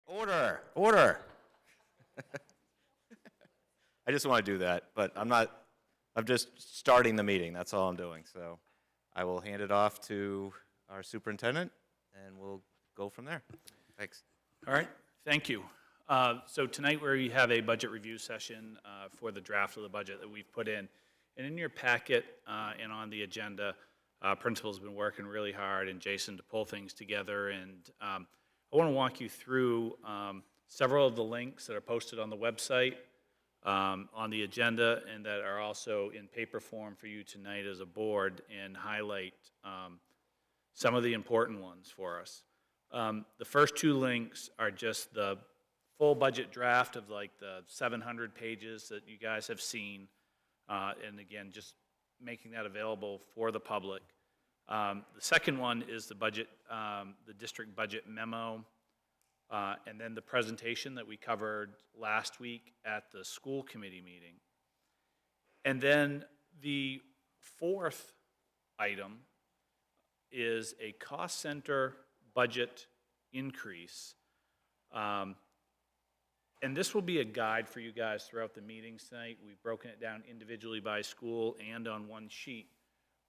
Order, order. I just want to do that, but I'm just starting the meeting, that's all I'm doing. So I will hand it off to our superintendent, and we'll go from there. Thanks. All right, thank you. So tonight we have a budget review session for the draft of the budget that we've put in. And in your packet and on the agenda, principal's been working really hard, and Jason, to pull things together. And I want to walk you through several of the links that are posted on the website, on the agenda, and that are also in paper form for you tonight as a board, and highlight some of the important ones for us. The first two links are just the full budget draft of like the 700 pages that you guys have seen, and again, just making that available for the public. The second one is the budget, the district budget memo, and then the presentation that we covered last week at the school committee meeting. And then the fourth item is a cost center budget increase. And this will be a guide for you guys throughout the meetings tonight. We've broken it down individually by school and on one sheet.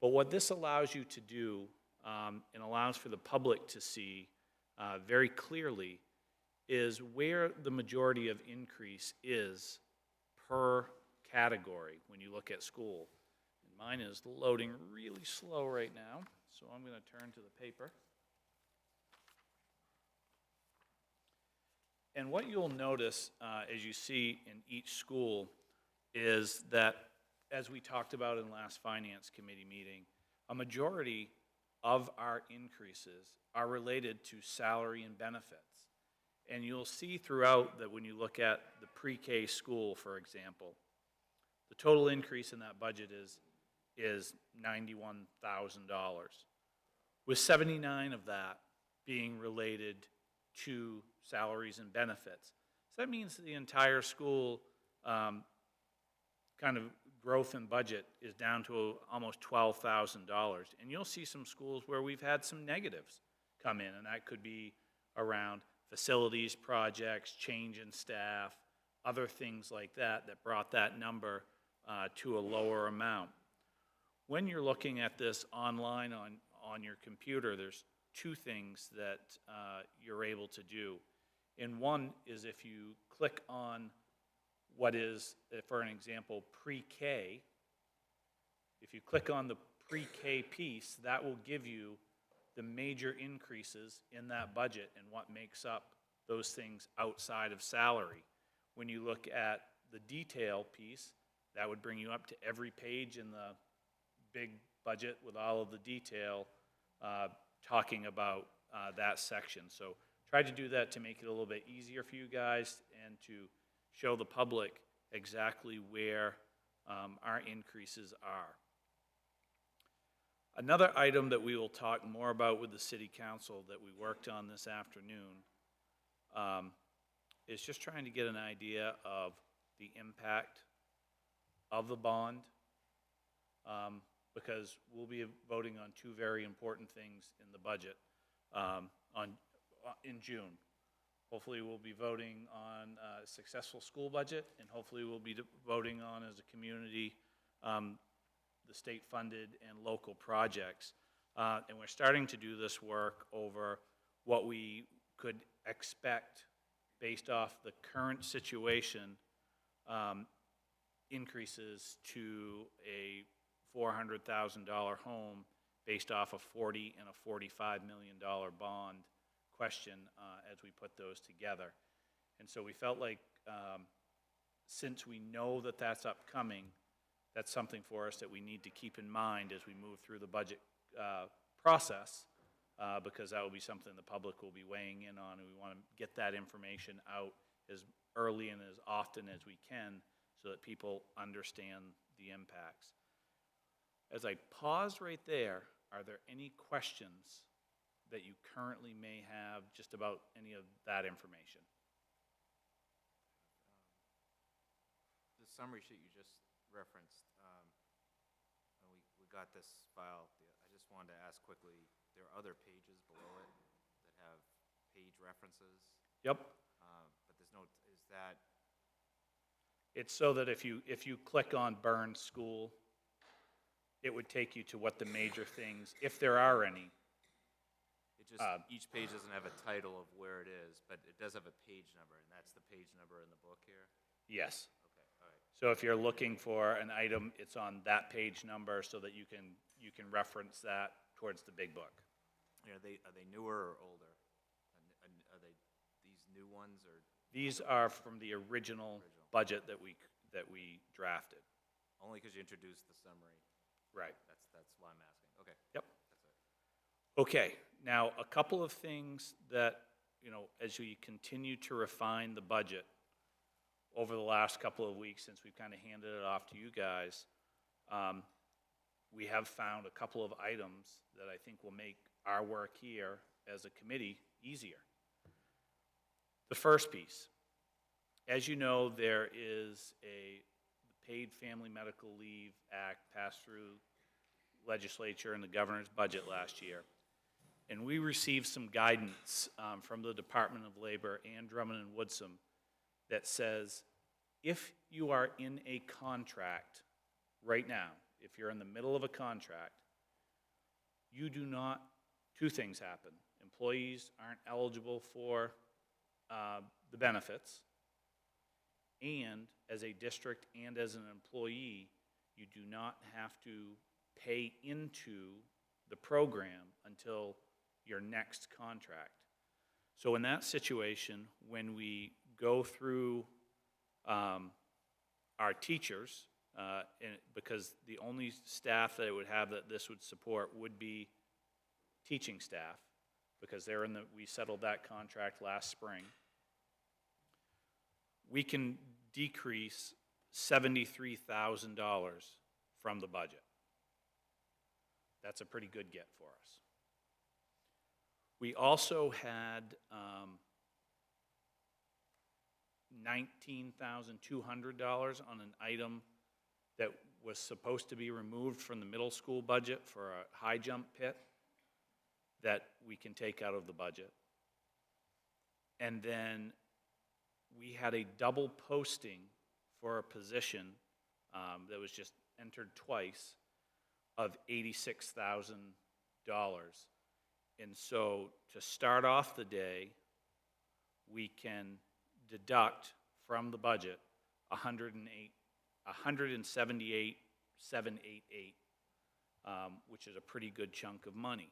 But what this allows you to do, and allows for the public to see very clearly, is where the majority of increase is per category when you look at school. And mine is loading really slow right now, so I'm going to turn to the paper. And what you'll notice as you see in each school is that, as we talked about in last finance committee meeting, a majority of our increases are related to salary and benefits. And you'll see throughout that when you look at the pre-K school, for example, the total increase in that budget is $91,000, with 79 of that being related to salaries and benefits. So that means the entire school kind of growth in budget is down to almost $12,000. And you'll see some schools where we've had some negatives come in, and that could be around facilities projects, change in staff, other things like that that brought that number to a lower amount. When you're looking at this online on your computer, there's two things that you're able to do. And one is if you click on what is, for an example, pre-K, if you click on the pre-K piece, that will give you the major increases in that budget and what makes up those things outside of salary. When you look at the detail piece, that would bring you up to every page in the big budget with all of the detail talking about that section. So try to do that to make it a little bit easier for you guys and to show the public exactly where our increases are. Another item that we will talk more about with the City Council that we worked on this afternoon is just trying to get an idea of the impact of the bond, because we'll be voting on two very important things in the budget in June. Hopefully we'll be voting on a successful school budget, and hopefully we'll be voting on, as a community, the state-funded and local projects. And we're starting to do this work over what we could expect based off the current situation, increases to a $400,000 home based off a $40 and a $45 million bond question as we put those together. And so we felt like since we know that that's upcoming, that's something for us that we need to keep in mind as we move through the budget process, because that will be something the public will be weighing in on, and we want to get that information out as early and as often as we can so that people understand the impacts. As I pause right there, are there any questions that you currently may have just about any of that information? The summary sheet you just referenced, and we got this file. I just wanted to ask quickly, there are other pages below it that have page references. Yep. but there's no, is that, It's so that if you click on Burn School, it would take you to what the major things, if there are any. it just, each page doesn't have a title of where it is, but it does have a page number, and that's the page number in the book here? Yes. Okay, all right. So if you're looking for an item, it's on that page number so that you can reference that towards the big book. Are they newer or older? Are they these new ones, or These are from the original budget that we drafted. only because you introduced the summary? Right. That's why I'm asking. Okay. Yep. That's it. Okay, now, a couple of things that, as we continue to refine the budget over the last couple of weeks since we've kind of handed it off to you guys, we have found a couple of items that I think will make our work here as a committee easier. The first piece, as you know, there is the Paid Family Medical Leave Act passed through legislature and the governor's budget last year. And we received some guidance from the Department of Labor and Drummond and Woodson that says if you are in a contract right now, if you're in the middle of a contract, you do not, two things happen. Employees aren't eligible for the benefits, and as a district and as an employee, you do not have to pay into the program until your next contract. So in that situation, when we go through our teachers, because the only staff that it would have that this would support would be teaching staff, because we settled that contract last spring. We can decrease $73,000 from the budget. That's a pretty good get for us. We also had $19,200 on an item that was supposed to be removed from the middle school budget for a high jump pit that we can take out of the budget. And then we had a double posting for a position that was just entered twice of $86,000. And so to start off the day, we can deduct from the budget $178,788, which is a pretty good chunk of money.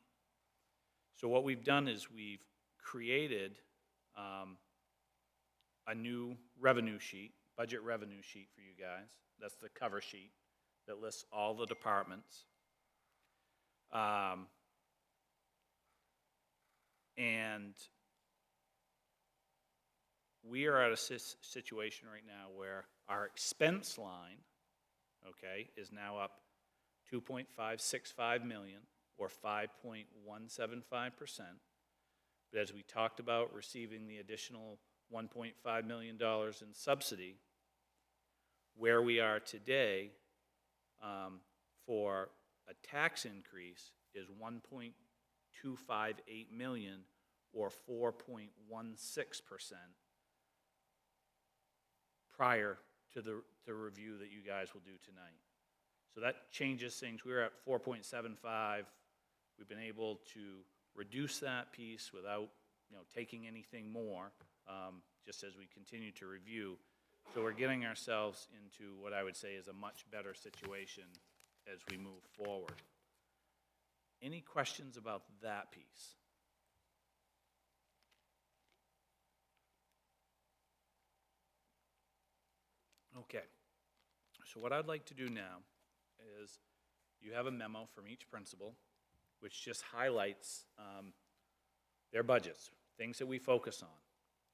So what we've done is we've created a new revenue sheet, budget revenue sheet for you guys. That's the cover sheet that lists all the departments. And we are at a situation right now where our expense line, okay, is now up 2.565 million, or 5.175%. But as we talked about receiving the additional $1.5 million in subsidy, where we are today for a tax increase is 1.258 million, or 4.16%, prior to the review that you guys will do tonight. So that changes things. We were at 4.75. We've been able to reduce that piece without taking anything more, just as we continue to review. So we're getting ourselves into what I would say is a much better situation as we move forward. Any questions about that piece? Okay, so what I'd like to do now is you have a memo from each principal which just highlights their budgets, things that we focus on.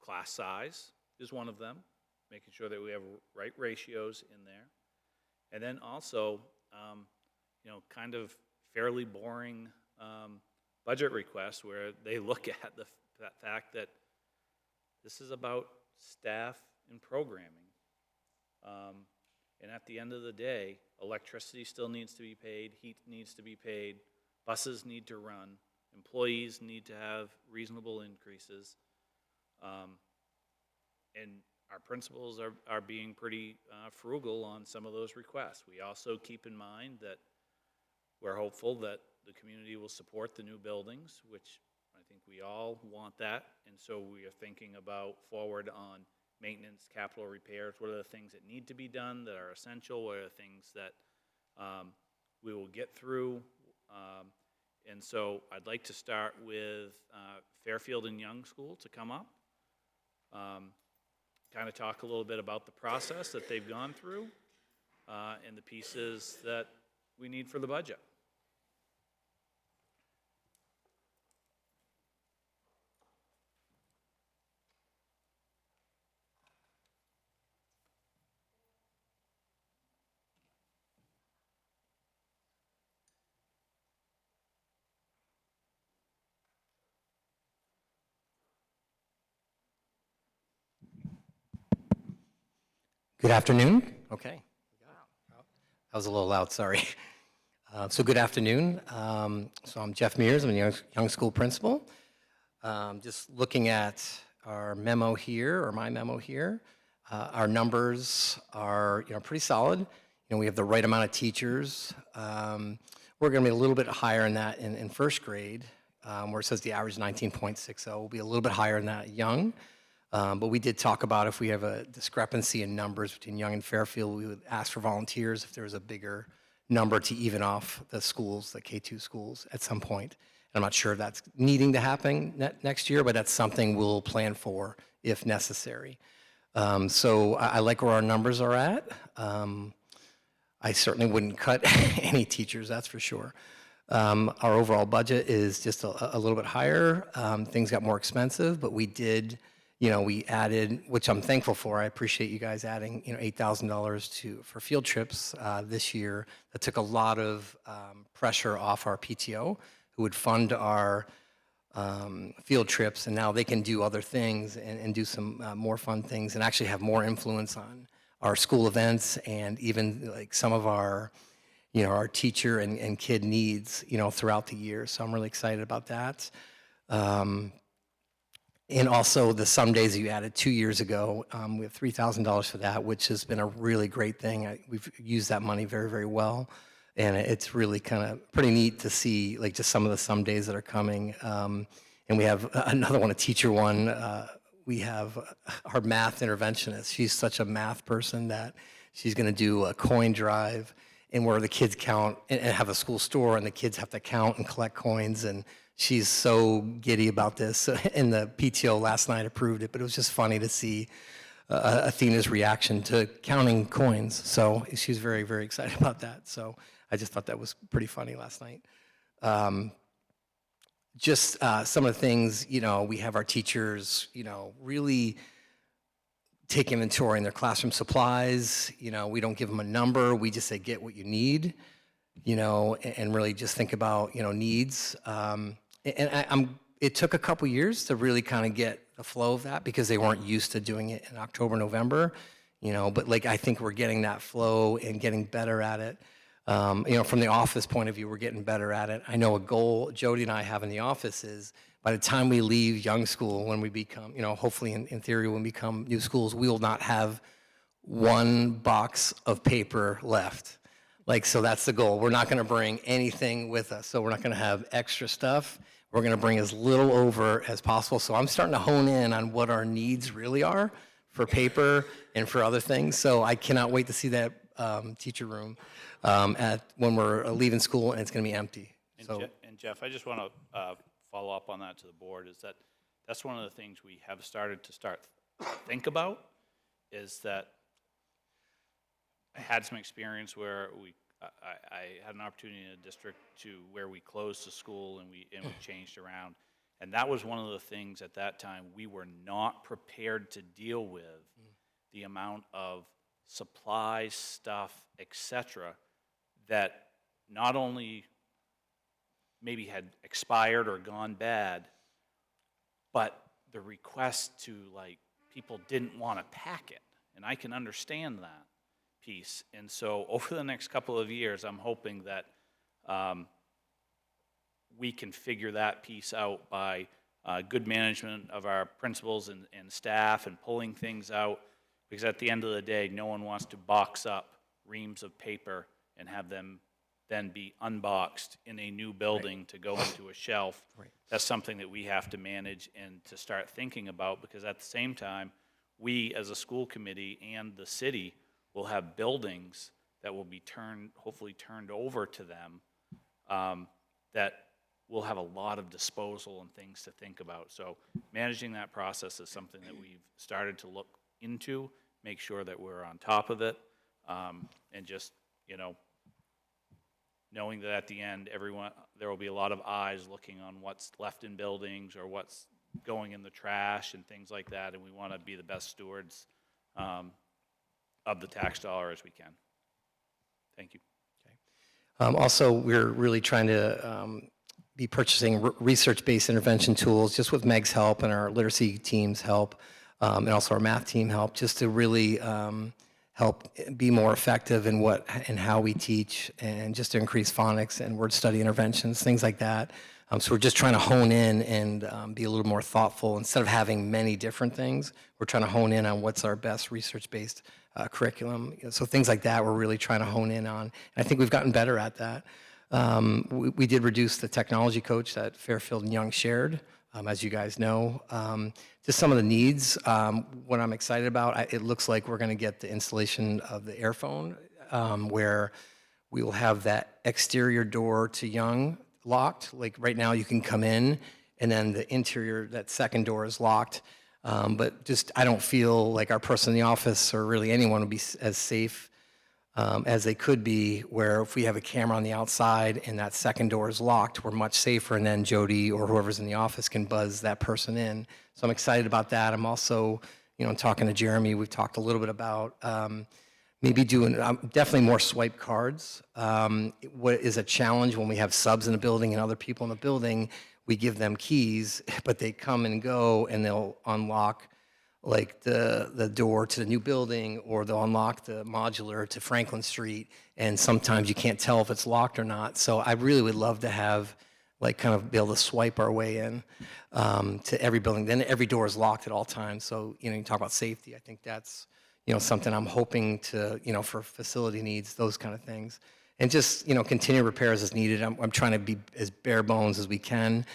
Class size is one of them, making sure that we have right ratios in there. And then also, kind of fairly boring budget requests where they look at the fact that this is about staff and programming. And at the end of the day, electricity still needs to be paid, heat needs to be paid, buses need to run, employees need to have reasonable increases. and our principals are being pretty frugal on some of those requests. We also keep in mind that we're hopeful that the community will support the new buildings, which I think we all want that, and so we are thinking about forward on maintenance, capital repairs, what are the things that need to be done that are essential, what are the things that we will get through. And so I'd like to start with Fairfield and Young School to come up, kind of talk a little bit about the process that they've gone through and the pieces that we need for the budget. Good afternoon. Okay. That was a little loud, sorry. So good afternoon. So I'm Jeff Mears, I'm a young school principal. Just looking at our memo here, or my memo here, our numbers are pretty solid. We have the right amount of teachers. We're going to be a little bit higher in that in first grade, where it says the average 19.60. We'll be a little bit higher in that young. But we did talk about if we have a discrepancy in numbers between Young and Fairfield, we would ask for volunteers if there was a bigger number to even off the schools, the K-2 schools at some point. And I'm not sure if that's needing to happen next year, but that's something we'll plan for if necessary. So I like where our numbers are at. I certainly wouldn't cut any teachers, that's for sure. Our overall budget is just a little bit higher. Things got more expensive, but we did... we added, which I'm thankful for. I appreciate you guys adding, $8,000 for field trips this year. That took a lot of pressure off our PTO, who would fund our field trips, and now they can do other things and do some more fun things and actually have more influence on our school events and even like some of our, our teacher and kid needs, throughout the year. So I'm really excited about that. And also the Some Days that you added 2 years ago, we have $3,000 for that, which has been a really great thing. We've used that money very, very well. And it's really kind of pretty neat to see like just some of the Some Days that are coming. And we have another one, a teacher one. We have our math interventionist. She's such a math person that she's going to do a coin drive and where the kids count and have a school store and the kids have to count and collect coins. And she's so giddy about this. And the PTO last night approved it, but it was just funny to see Athena's reaction to counting coins. So she's very, very excited about that. So I just thought that was pretty funny last night. Just some of the things, we have our teachers, really take inventory in their classroom supplies. We don't give them a number. We just say, get what you need, and really just think about, needs. It took a couple years to really kind of get the flow of that because they weren't used to doing it in October, November, but like I think we're getting that flow and getting better at it. From the office point of view, we're getting better at it. I know a goal Jody and I have in the office is by the time we leave young school, when we become, hopefully in theory, when we become new schools, we will not have one box of paper left. So that's the goal. We're not going to bring anything with us. So we're not going to have extra stuff. We're going to bring as little over as possible. So I'm starting to hone in on what our needs really are for paper and for other things. So I cannot wait to see that teacher room when we're leaving school and it's going to be empty. And Jeff, I just want to follow up on that to the board, is that's one of the things we have started to think about, is that I had some experience where I had an opportunity in a district where we closed the school and we changed around. And that was one of the things at that time we were not prepared to deal with, the amount of supplies, stuff, etc., that not only maybe had expired or gone bad, but the request to people didn't want to pack it. And I can understand that piece. And so over the next couple of years, I'm hoping that we can figure that piece out by good management of our principals and staff and pulling things out, because at the end of the day, no one wants to box up reams of paper and have them then be unboxed in a new building to go into a shelf. Right. That's something that we have to manage and to start thinking about, because at the same time, we as a school committee and the city will have buildings that will be hopefully turned over to them, that will have a lot of disposal and things to think about. So managing that process is something that we've started to look into, make sure that we're on top of it, and just, knowing that at the end, there will be a lot of eyes looking on what's left in buildings or what's going in the trash and things like that, and we want to be the best stewards of the tax dollar as we can. Thank you. Also, we're really trying to be purchasing research-based intervention tools, just with Meg's help and our literacy team's help, and also our math team help, just to really help be more effective in what and how we teach, and just to increase phonics and word study interventions, things like that. So we're just trying to hone in and be a little more thoughtful. Instead of having many different things, we're trying to hone in on what's our best research-based curriculum. So things like that we're really trying to hone in on. And I think we've gotten better at that. We did reduce the technology coach that Fairfield and Young shared, as you guys know. Just some of the needs, what I'm excited about, it looks like we're going to get the installation of the airphone, where we will have that exterior door to Young locked. Like right now you can come in and then the interior, that second door is locked. But just, I don't feel like our person in the office or really anyone would be as safe as they could be, where if we have a camera on the outside and that second door is locked, we're much safer, and then Jody or whoever's in the office can buzz that person in. So I'm excited about that. I'm also, talking to Jeremy, we've talked a little bit about maybe doing definitely more swipe cards. What is a challenge when we have subs in the building and other people in the building, we give them keys, but they come and go and they'll unlock like the door to the new building, or they'll unlock the modular to Franklin Street, and sometimes you can't tell if it's locked or not. So I really would love to have, like, kind of be able to swipe our way in to every building. Then every door is locked at all times. So, you talk about safety. I think that's, something I'm hoping to, for facility needs, those kind of things. And just, continue repairs as needed. I'm trying to be as bare bones as we can.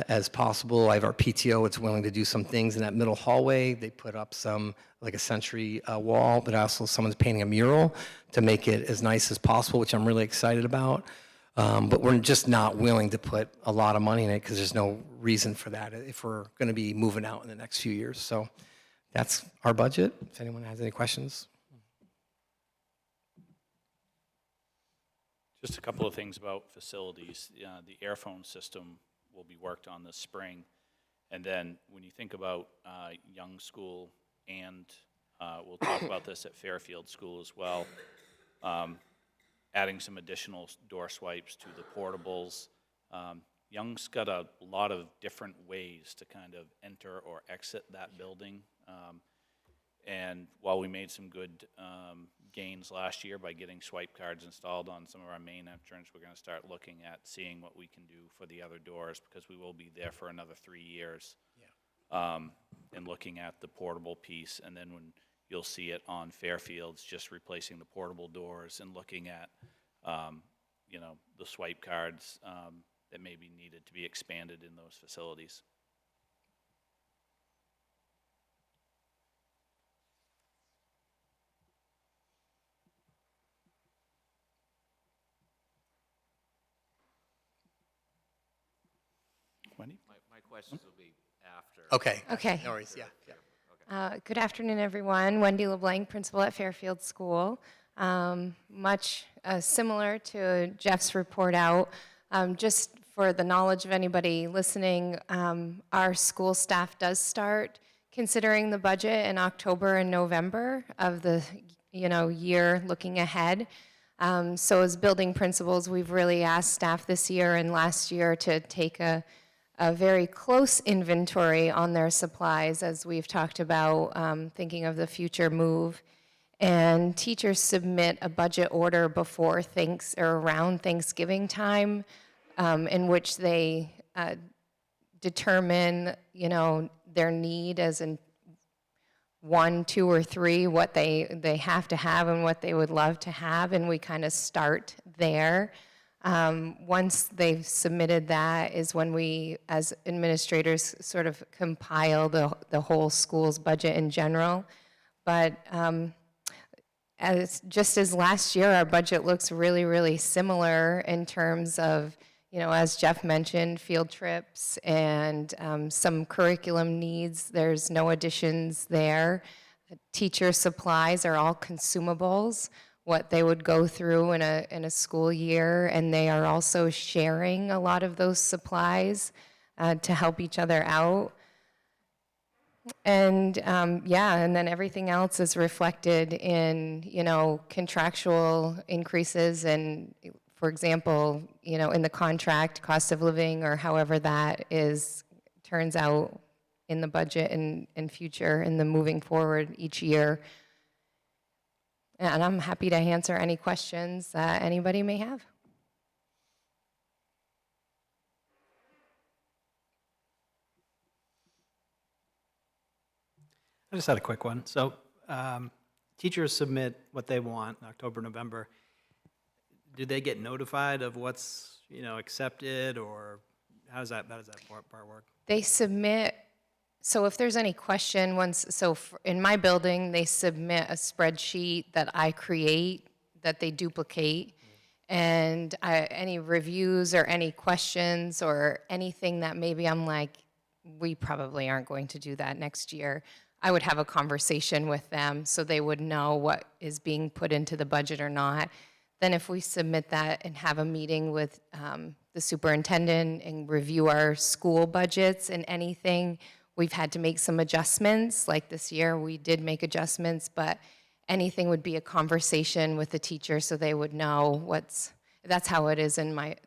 As possible. I have our PTO, it's willing to do some things in that middle hallway. They put up like a century wall, but also someone's painting a mural to make it as nice as possible, which I'm really excited about. But we're just not willing to put a lot of money in it because there's no reason for that if we're going to be moving out in the next few years. So that's our budget. If anyone has any questions. Just a couple of things about facilities. The airphone system will be worked on this spring. And then when you think about Young School, and we'll talk about this at Fairfield School as well, adding some additional door swipes to the portables. Young's got a lot of different ways to kind of enter or exit that building. And while we made some good gains last year by getting swipe cards installed on some of our main entrance, we're going to start looking at seeing what we can do for the other doors, because we will be there for another 3 years. Yeah. And looking at the portable piece, and then when you'll see it on Fairfield's, just replacing the portable doors and looking at, the swipe cards that may be needed to be expanded in those facilities. Wendy? My questions will be after. Okay. Okay. No worries. Yeah. Good afternoon, everyone. Wendy LeBlanc, principal at Fairfield School. Much similar to Jeff's report out. Just for the knowledge of anybody listening, our school staff does start considering the budget in October and November of the year looking ahead. So as building principals, we've really asked staff this year and last year to take a very close inventory on their supplies, as we've talked about, thinking of the future move. And teachers submit a budget order before around Thanksgiving time, in which they determine, their need as in 1, 2, or 3, what they have to have and what they would love to have, and we kind of start there. Once they've submitted that is when we, as administrators, sort of compile the whole school's budget in general. But just as last year, our budget looks really, really similar in terms of, as Jeff mentioned, field trips and some curriculum needs. There's no additions there. Teacher supplies are all consumables, what they would go through in a school year, and they are also sharing a lot of those supplies to help each other out. And and then everything else is reflected in, contractual increases and, for example, in the contract, cost of living, or however that turns out in the budget and future and the moving forward each year. And I'm happy to answer any questions that anybody may have. I just had a quick one. So teachers submit what they want in October, November. Do they get notified of what's, accepted, or how does that part work? They submit, so if there's any question, in my building, they submit a spreadsheet that I create, that they duplicate, and any reviews or any questions or anything that maybe I'm like, we probably aren't going to do that next year, I would have a conversation with them so they would know what is being put into the budget or not. Then if we submit that and have a meeting with the superintendent and review our school budgets and anything, we've had to make some adjustments. Like this year, we did make adjustments, but anything would be a conversation with the teacher so they would know that's how it is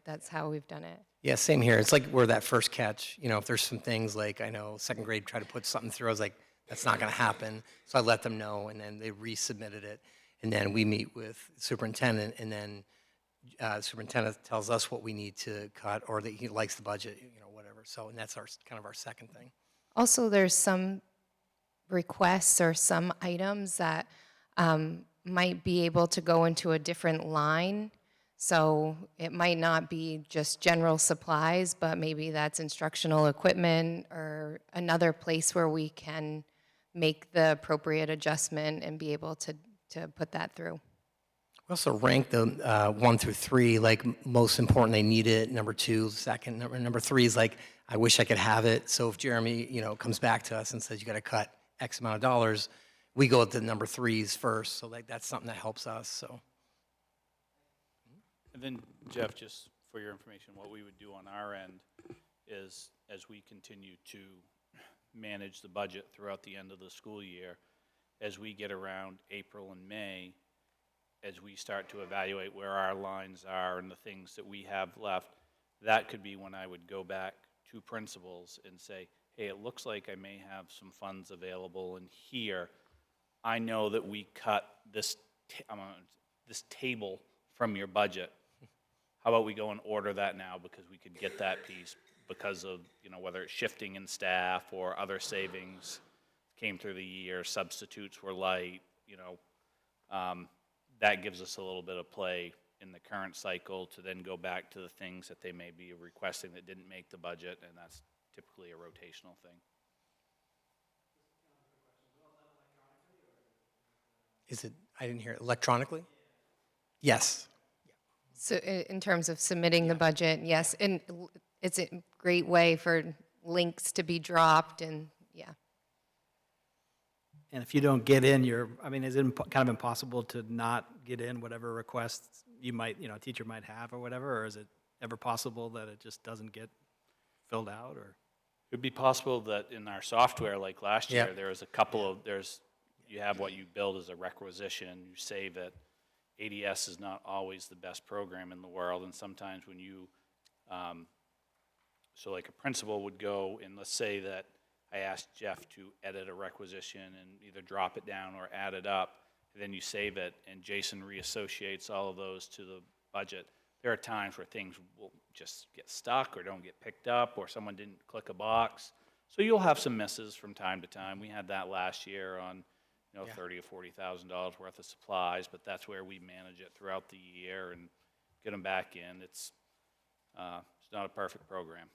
that's how we've done it. Yeah, same here. It's like we're that first catch. If there's some things like, I know second grade tried to put something through, I was like, that's not going to happen. So I let them know, and then they resubmitted it. And then we meet with the superintendent, and then the superintendent tells us what we need to cut, or that he likes the budget, whatever. So, and that's kind of our second thing. Also, there's some requests or some items that might be able to go into a different line. So it might not be just general supplies, but maybe that's instructional equipment or another place where we can make the appropriate adjustment and be able to put that through. We also rank them 1 through 3, like most important, they need it. Number 2, second. Number 3 is like, I wish I could have it. So if Jeremy, comes back to us and says you got to cut X amount of dollars, we go with the number 3s first. So like that's something that helps us. So. And then, Jeff, just for your information, what we would do on our end is, as we continue to manage the budget throughout the end of the school year, as we get around April and May, as we start to evaluate where our lines are and the things that we have left, that could be when I would go back to principals and say, hey, it looks like I may have some funds available in here. I know that we cut this table from your budget. How about we go and order that now, because we could get that piece because of, whether it's shifting in staff or other savings came through the year, substitutes were light, that gives us a little bit of play in the current cycle to then go back to the things that they may be requesting that didn't make the budget, and that's typically a rotational thing. Is it, I didn't hear it, electronically? Yes. So in terms of submitting the budget, yes, and it's a great way for links to be dropped, and yeah. And if you don't get in is it kind of impossible to not get in whatever requests you might, a teacher might have or whatever, or is it ever possible that it just doesn't get filled out, or? It would be possible that in our software, like last year, Yep. there was a couple of, you have what you build as a requisition, you save it. ADS is not always the best program in the world, and sometimes when you, so like a principal would go, and let's say that I asked Jeff to edit a requisition and either drop it down or add it up, and then you save it, and Jason reassociates all of those to the budget. There are times where things will just get get stuck or don't get picked up, or someone didn't click a box. So you'll have some misses from time to time. We had that last year on, Yeah. $30,000 or $40,000 worth of supplies, but that's where we manage it throughout the year and get them back in. It's not a perfect program.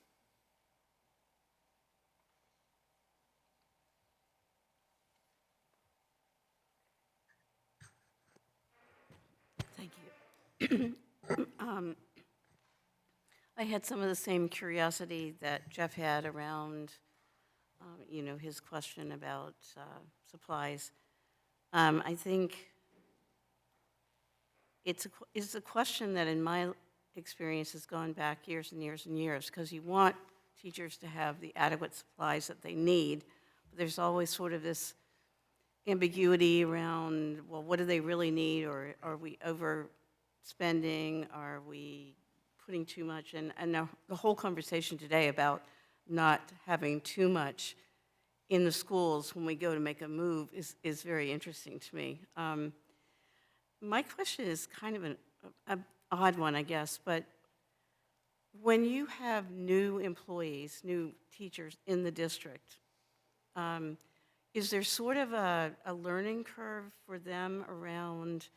Thank you. I had some of the same curiosity that Jeff had around, his question about supplies. I think it's a question that in my experience has gone back years and years and years, because you want teachers to have the adequate supplies that they need, but there's always sort of this ambiguity around, well, what do they really need, or are we overspending, are we putting too much in? And the whole conversation today about not having too much in the schools when we go to make a move is very interesting to me. My question is kind of an odd one, I guess, but when you have new employees, new teachers in the district, is there sort of a learning curve for them around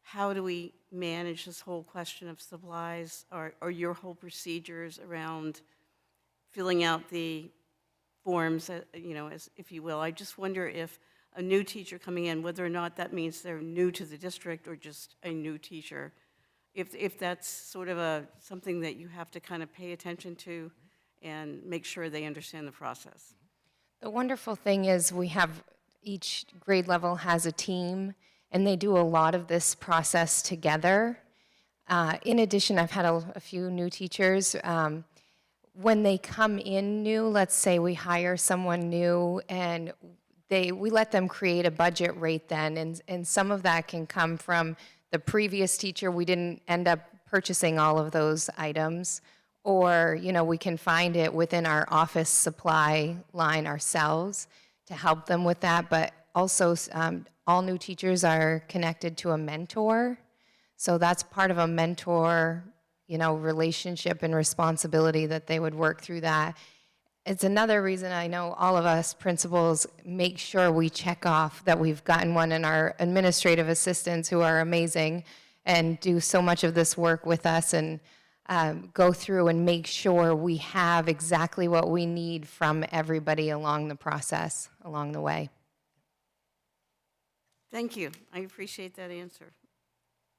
how do we manage this whole question of supplies, or your whole procedures around filling out the forms, as if you will? I just wonder if a new teacher coming in, whether or not that means they're new to the district or just a new teacher, if that's sort of something that you have to kind of pay attention to and make sure they understand the process. The wonderful thing is each grade level has a team, and they do a lot of this process together. In addition, I've had a few new teachers. When they come in new, let's say we hire someone new, and we let them create a budget rate then, and some of that can come from the previous teacher. We didn't end up purchasing all of those items, or we can find it within our office supply line ourselves to help them with that. But also, all new teachers are connected to a mentor, so that's part of a mentor relationship and responsibility that they would work through that. It's another reason I know all of us principals make sure we check off that we've gotten one, and our administrative assistants, who are amazing and do so much of this work with us, and go through and make sure we have exactly what we need from everybody along the process, along the way. Thank you. I appreciate that answer.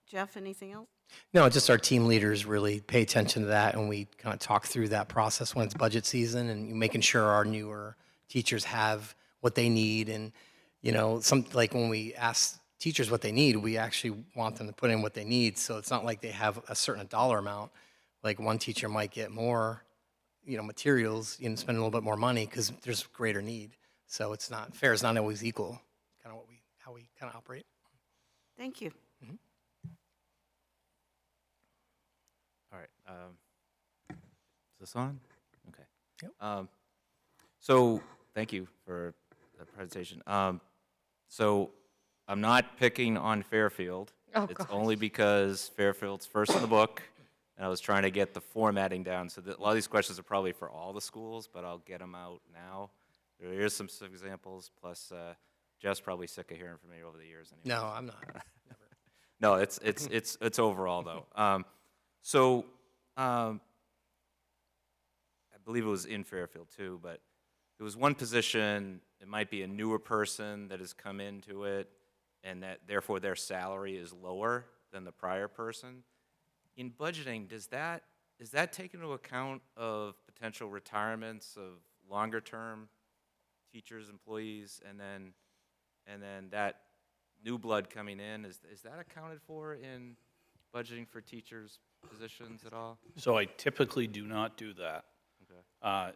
Jeff, anything else? No, just our team leaders really pay attention to that, and we kind of talk through that process when it's budget season, and making sure our newer teachers have what they need. And like when we ask teachers what they need, we actually want them to put in what they need. So it's not like they have a certain dollar amount. Like one teacher might get more, materials, spend a little bit more money because there's greater need. So it's not fair. It's not always equal. Kind of how we kind of operate. Thank you. All right. Is this on? Okay. Yep. So thank you for the presentation. So I'm not picking on Fairfield. Oh, It's gosh. only because Fairfield's first in the book, and I was trying to get the formatting down. So a lot of these questions are probably for all the schools, but I'll get them out now. There is some examples, plus Jeff's probably sick of hearing from me over the years. Anyway. No, I'm not. No, it's overall though. So I believe it was in Fairfield too, but there was one position. It might be a newer person that has come into it, and that therefore their salary is lower than the prior person. In budgeting, is that taken into account of potential retirements of longer term teachers, employees, and then that new blood coming in, is that accounted for in budgeting for teachers' positions at all? So I typically do not do that. Okay.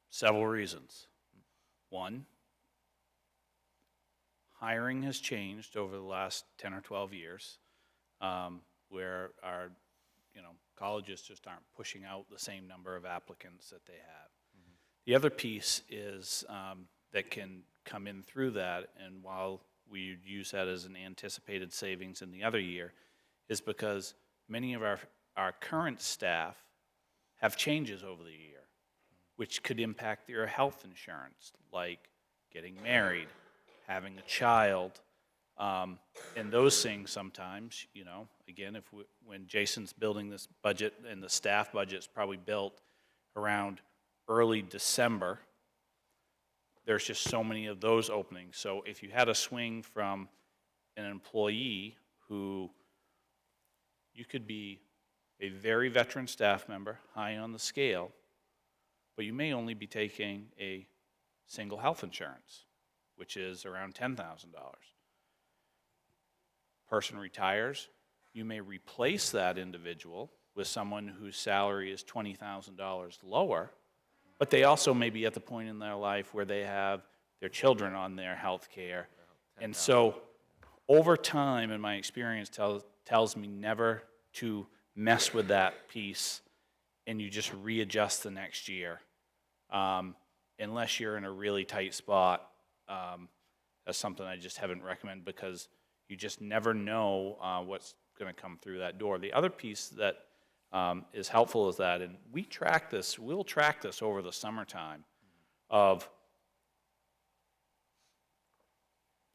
Several reasons. One, hiring has changed over the last 10 or 12 years, where our colleges just aren't pushing out the same number of applicants that they have. The other piece is that can come in through that, and while we use that as an anticipated savings in the other year, is because many of our current staff have changes over the year, which could impact your health insurance, like getting married, having a child, and those things sometimes, you know, again, when Jason's building this budget, and the staff budget's probably built around early December, there's just so many of those openings. So if you had a swing from an employee who, you could be a very veteran staff member, high on the scale, but you may only be taking a single health insurance, which is around $10,000. Person retires, you may replace that individual with someone whose salary is $20,000 lower, but they also may be at the point in their life where they have their children on their health care. And so over time, in my experience, tells me never to mess with that piece, and you just readjust the next year. Unless you're in a really tight spot, that's something I just haven't recommended, because you just never know what's going to come through that door. The other piece that is helpful is that, and we'll track this over the summertime, of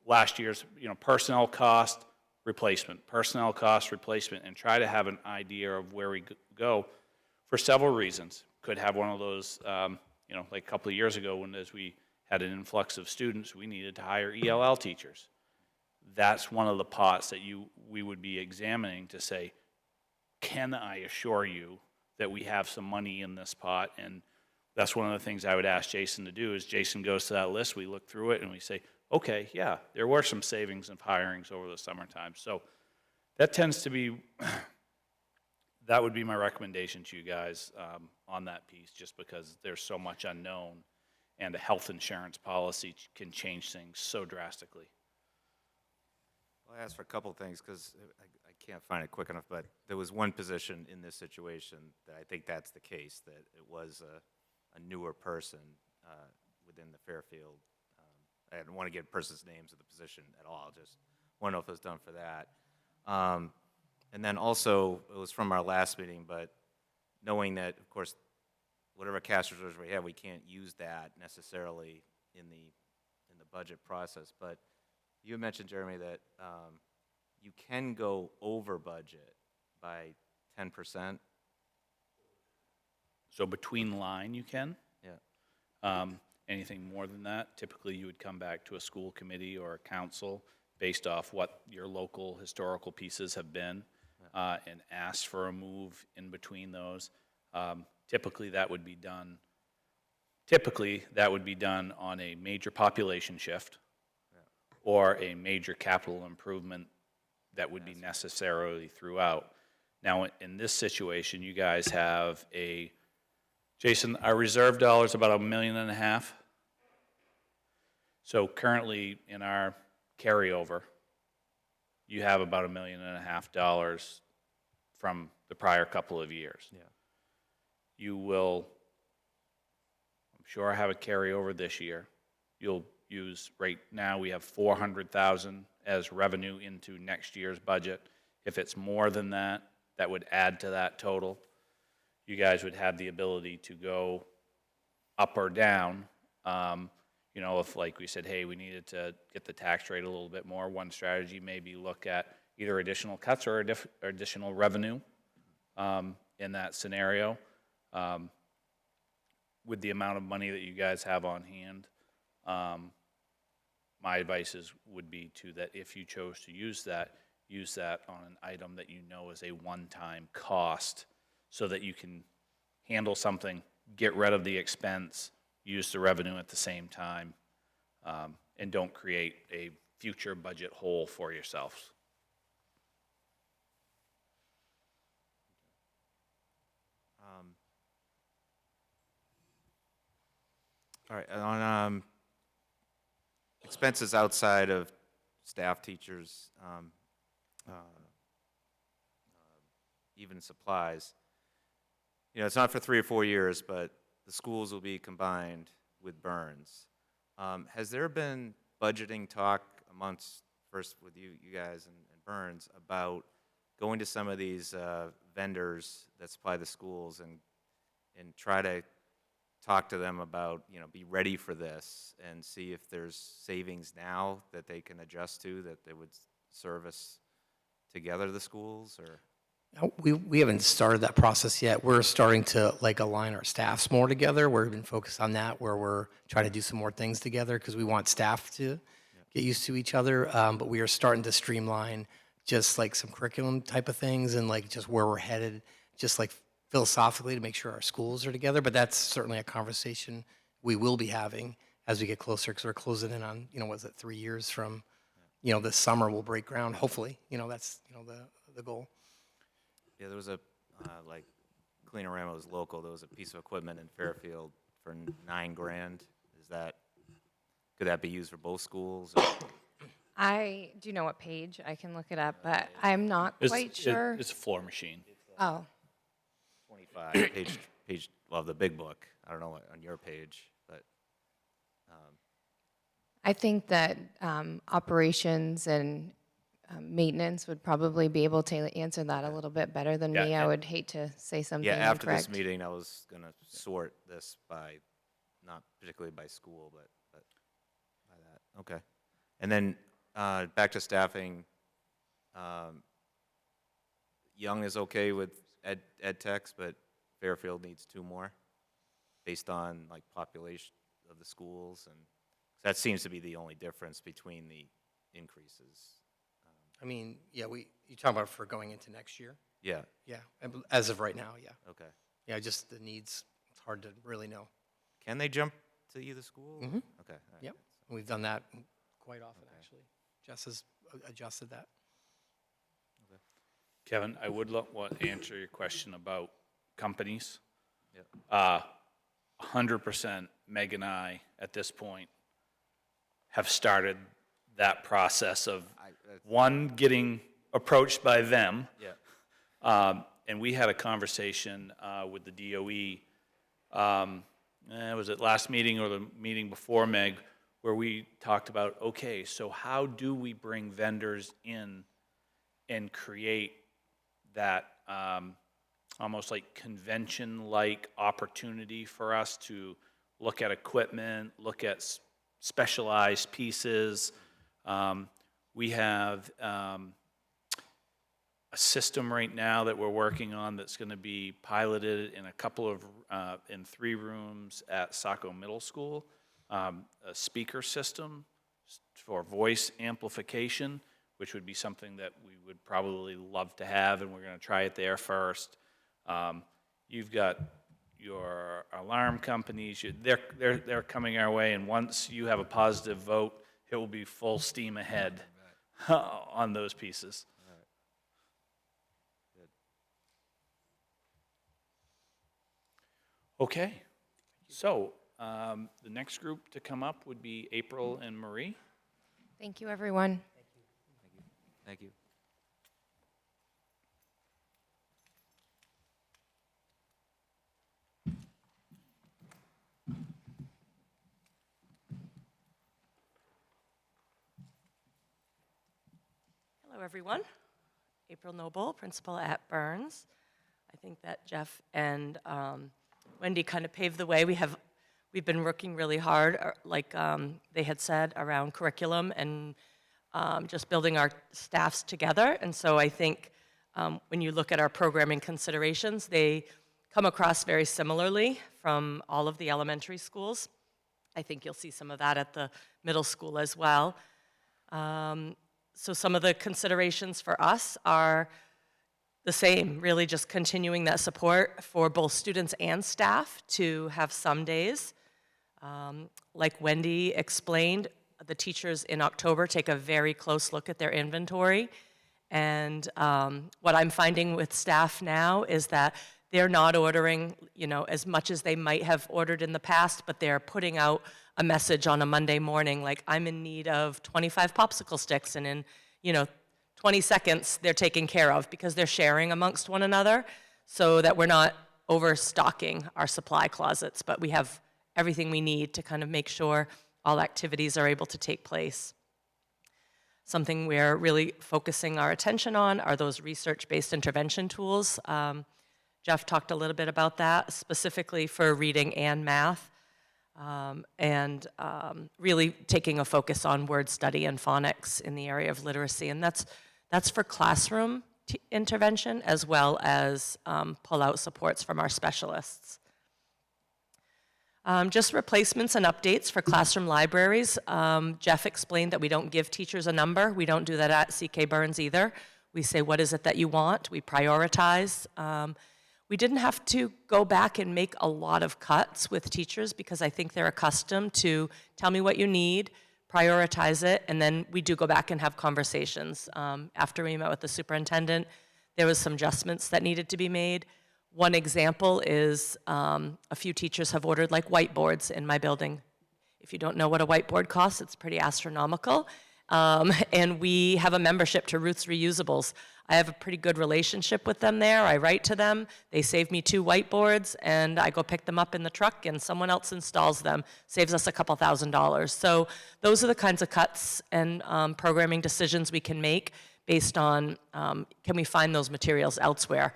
last year's, you know, personnel cost replacement, and try to have an idea of where we go for several reasons. Could have one of those, you know, like a couple of years ago, when as we had an influx of students, we needed to hire ELL teachers. That's one of the pots that we would be examining to say, can I assure you that we have some money in this pot? And that's one of the things I would ask Jason to do, is Jason goes to that list, we look through it, and we say, okay, yeah, there were some savings and hirings over the summertime. So that tends to be, that would be my recommendation to you guys on that piece, just because there's so much unknown, and a health insurance policy can change things so drastically. Well, I asked for a couple of things because I can't find it quick enough, but there was one position in this situation that I think that's the case, that it was a newer person within the Fairfield. I didn't want to get person's names of the position at all, just want to know if it was done for that. And then also, it was from our last meeting, but knowing that, of course, whatever cash reserves we have, we can't use that necessarily in the budget process. But you mentioned, Jeremy, that you can go over budget by 10%. So between line, you can. Yeah. Anything more than that, typically you would come back to a school committee or a council based off what your local historical pieces have been, and ask for a move in between those. Typically that would be done on a major population shift, or a major capital improvement that would be necessarily throughout. Now, in this situation, you guys have Jason, our reserve dollars about $1.5 million. So currently in our carryover, you have about $1.5 million from the prior couple of years. Yeah. You will, I'm sure, have a carryover this year. You'll use, right now we have $400,000 as revenue into next year's budget. If it's more than that, that would add to that total. You guys would have the ability to go up or down. You know, if, like we said, hey, we needed to get the tax rate a little bit more, one strategy may be look at either additional cuts or additional revenue in that scenario. With the amount of money that you guys have on hand, my advice would be that if you chose to use that on an item that you know is a one-time cost, so that you can handle something, get rid of the expense, use the revenue at the same time, and don't create a future budget hole for yourselves. All right, on expenses outside of staff, teachers, even supplies, you know, it's not for 3 or 4 years, but the schools will be combined with Burns. Has there been budgeting talk amongst, first with you guys and Burns, about going to some of these vendors that supply the schools and and try to talk to them about, be ready for this and see if there's savings now that they can adjust to, that they would service together the schools, or? We haven't started that process yet. We're starting to align our staffs more together. We've been focused on that, where we're trying to do some more things together because we want staff to get used to each other. But we are starting to streamline just some curriculum type of things and just where we're headed, just philosophically to make sure our schools are together. But that's certainly a conversation we will be having as we get closer, because we're closing in on, was it 3 years from, this summer we'll break ground, hopefully. That's, the goal. Yeah, there was a, Cleanorama was local, there was a piece of equipment in Fairfield for $9,000. Could that be used for both schools? I do know what page, I can look it up, but I'm not quite sure. It's a floor machine. Oh, 25, well, the big book, I don't know on your page, but, I think that operations and maintenance would probably be able to answer that a little bit better than me. I would hate to say something yeah, after this incorrect. meeting, I was gonna sort this by, not particularly by school, but by that, okay. And then, back to staffing, Young is okay with ed techs, but Fairfield needs 2 more, based on population of the schools, and that seems to be the only difference between the increases. I mean, yeah, you talking about for going into next year? Yeah, Yeah, as of right now, yeah. okay. Yeah, just the needs, it's hard to really know. Can they jump to either school? Mhm. Okay. all right. Yep, we've done that quite often, actually. Jess has adjusted that. Kevin, I would want to answer your question about companies. Yep. 100% Meg and I, at this point, have started that process of, one, getting approached by them. Yeah. And we had a conversation with the DOE, was it last meeting or the meeting before, Meg, where we talked about, okay, so how do we bring vendors in and create that almost like convention-like opportunity for us to look at equipment, look at specialized pieces. We have a system right now that we're working on that's going to be piloted in in 3 rooms at Saco Middle School, a speaker system for voice amplification, which would be something that we would probably love to have, and we're going to try it there first. You've got your alarm companies, they're coming our way, and once you have a positive vote, it will be full steam ahead on those pieces. Okay, so the next group to come up would be April and Marie. Thank you, everyone. Thank you. Hello, everyone. April Noble, principal at Burns. I think that Jeff and Wendy kind of paved the way. We've been working really hard, like they had said, around curriculum and just building our staffs together. And so I think when you look at our programming considerations, they come across very similarly from all of the elementary schools. I think you'll see some of that at the middle school as well. So some of the considerations for us are the same, really just continuing that support for both students and staff to have some days. Like Wendy explained, the teachers in October take a very close look at their inventory. And what I'm finding with staff now is that they're not ordering, as much as they might have ordered in the past, but they're putting out a message on a Monday morning, like, I'm in need of 25 popsicle sticks, and in, 20 seconds, they're taken care of because they're sharing amongst one another so that we're not overstocking our supply closets, but we have everything we need to kind of make sure all activities are able to take place. Something we're really focusing our attention on are those research-based intervention tools. Jeff talked a little bit about that, specifically for reading and math, and really taking a focus on word study and phonics in the area of literacy. And that's for classroom intervention as well as pull-out supports from our specialists. Just replacements and updates for classroom libraries. Jeff explained that we don't give teachers a number. We don't do that at CK Burns either. We say, what is it that you want? We prioritize. We didn't have to go back and make a lot of cuts with teachers because I think they're accustomed to tell me what you need, prioritize it, and then we do go back and have conversations. After we met with the superintendent, there was some adjustments that needed to be made. One example is a few teachers have ordered like whiteboards in my building. If you don't know what a whiteboard costs, it's pretty astronomical. And we have a membership to Ruth's Reusables. I have a pretty good relationship with them there. I write to them. They save me 2 whiteboards, and I go pick them up in the truck, and someone else installs them. Saves us a couple $1,000s. So those are the kinds of cuts and programming decisions we can make based on can we find those materials elsewhere.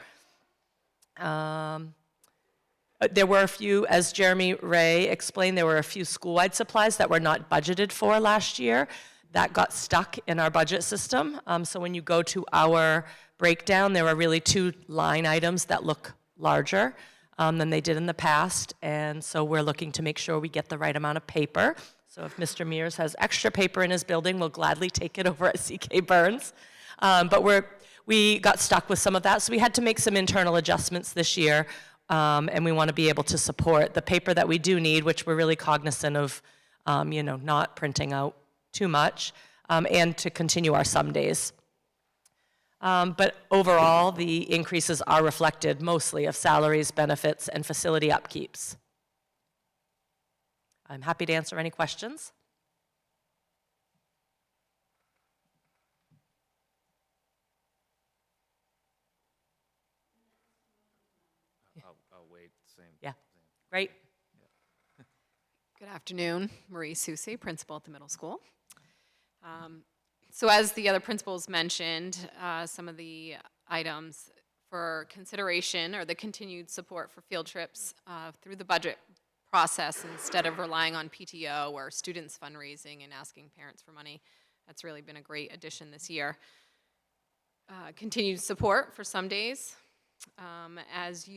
There were a few, as Jeremy Ray explained, there were a few school-wide supplies that were not budgeted for last year that got stuck in our budget system. So when you go to our breakdown, there are really 2 line items that look larger than they did in the past. And so we're looking to make sure we get the right amount of paper. So if Mr. Mears has extra paper in his building, we'll gladly take it over at CK Burns. But we got stuck with some of that, so we had to make some internal adjustments this year, and we want to be able to support the paper that we do need, which we're really cognizant of, not printing out too much, and to continue our some days. But overall, the increases are reflected mostly of salaries, benefits, and facility upkeeps. I'm happy to answer any questions. I'll wait, same. Yeah, great. Good afternoon, Marie Susi, principal at the middle school. So as the other principals mentioned, some of the items for consideration are the continued support for field trips through the budget process instead of relying on PTO or students fundraising and asking parents for money. That's really been a great addition this year. Continued support for some days. As